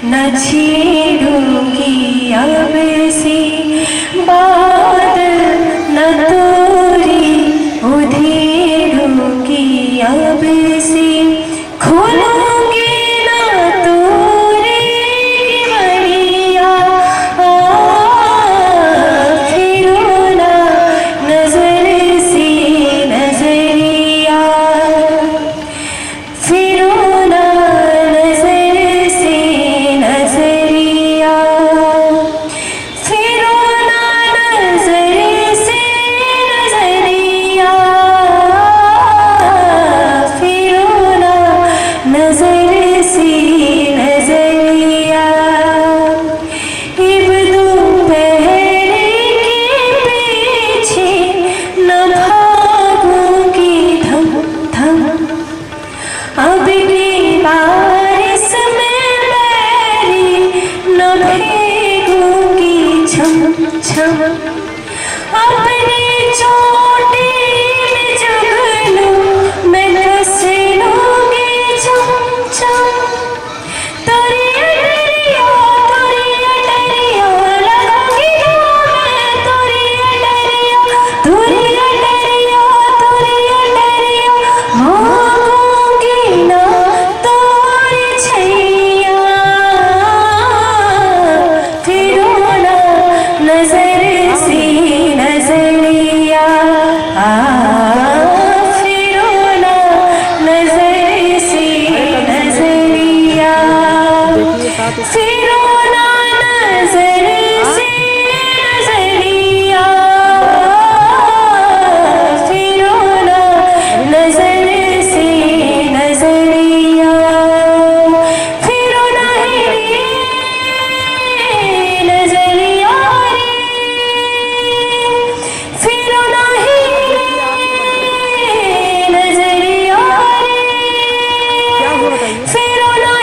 न छेड़ूंगी अब से बादल न तोरी, उधेड़ूंगी अब से खोलूंगी न तोरी की बड़िया, फिरो ना नजर से नजरिया, फिरो ना नजर से नजरिया, फिरो ना नजर से नजरिया, फिरो ना नजर से नजरिया। इब दोपहर के पीछे न भागूंगी थम थम, अब की बारिश में बैरी न भीगूंगी छम छम, अपनी चोटी में जुगनू मैं कस लूंगी छम छम, तोरी अटरिया लगाऊंगी मैं, तोरी अटरिया मांगूंगी ना तोरी छैया, फिरो ना नजर से नजरिया, फिरो ना नजर से नजरिया, फिरो ना नजर से नजरिया, फिरो ना नजर से नजरिया, फिरो ना रे नजरिया रे, फिरो ना नजरिया रे, क्या हुआ बताइए? फिरो ना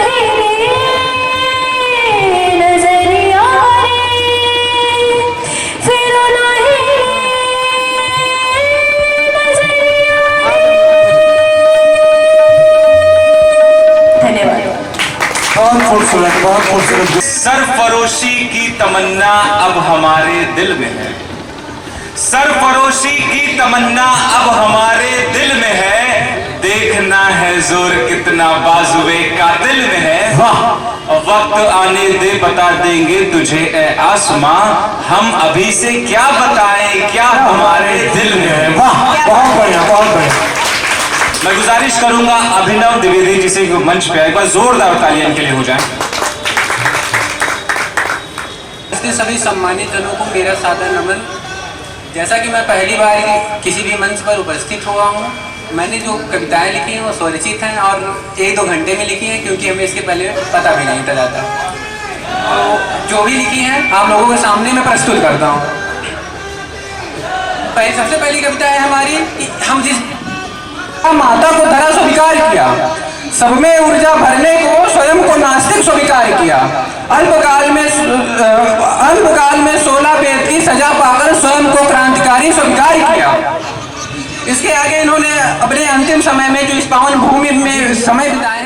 नजरिया रे, फिरो ना नजरिया रे। धन्यवाद। बहुत खूबसूरत, बहुत खूबसूरत। सरफरोशी की तमन्ना अब हमारे दिल में है, सरफरोशी की तमन्ना अब हमारे दिल में है, देखना है जोर कितना बाजुए का दिल में है। वाह, वक्त आने दे बता देंगे तुझे ए आसमां, हम अभी से क्या बताएं क्या हमारे दिल में है। वाह, बहुत बढ़िया, बहुत बढ़िया। मैं गुजारिश करूंगा अभिनव द्विवेदी जी से मंच पे एक बार जोरदार तालियां इनके लिए हो जाएं। इसके सभी सम्मानित जनों को मेरा सादर नमन। जैसा कि मैं पहली बार किसी भी मंच पर उपस्थित हुआ हूँ, मैंने जो कविताएं लिखी हैं वो स्वरचित हैं और 1-2 घंटे में लिखी हैं, क्योंकि हमें इसके पहले पता भी नहीं था जाता। तो जो भी लिखी हैं आप लोगों के सामने मैं प्रस्तुत करता हूँ। सबसे पहली कविता है हमारी, हम जिस माता को धरा स्वीकार किया, सब में ऊर्जा भरने को स्वयं को नास्तिक स्वीकार किया, अल्पकाल में 16 वेद की सजा पाकर स्वयं को क्रांतिकारी स्वीकार किया। इसके आगे इन्होंने अपने अंतिम समय में जो इस पावन भूमि में समय बिताया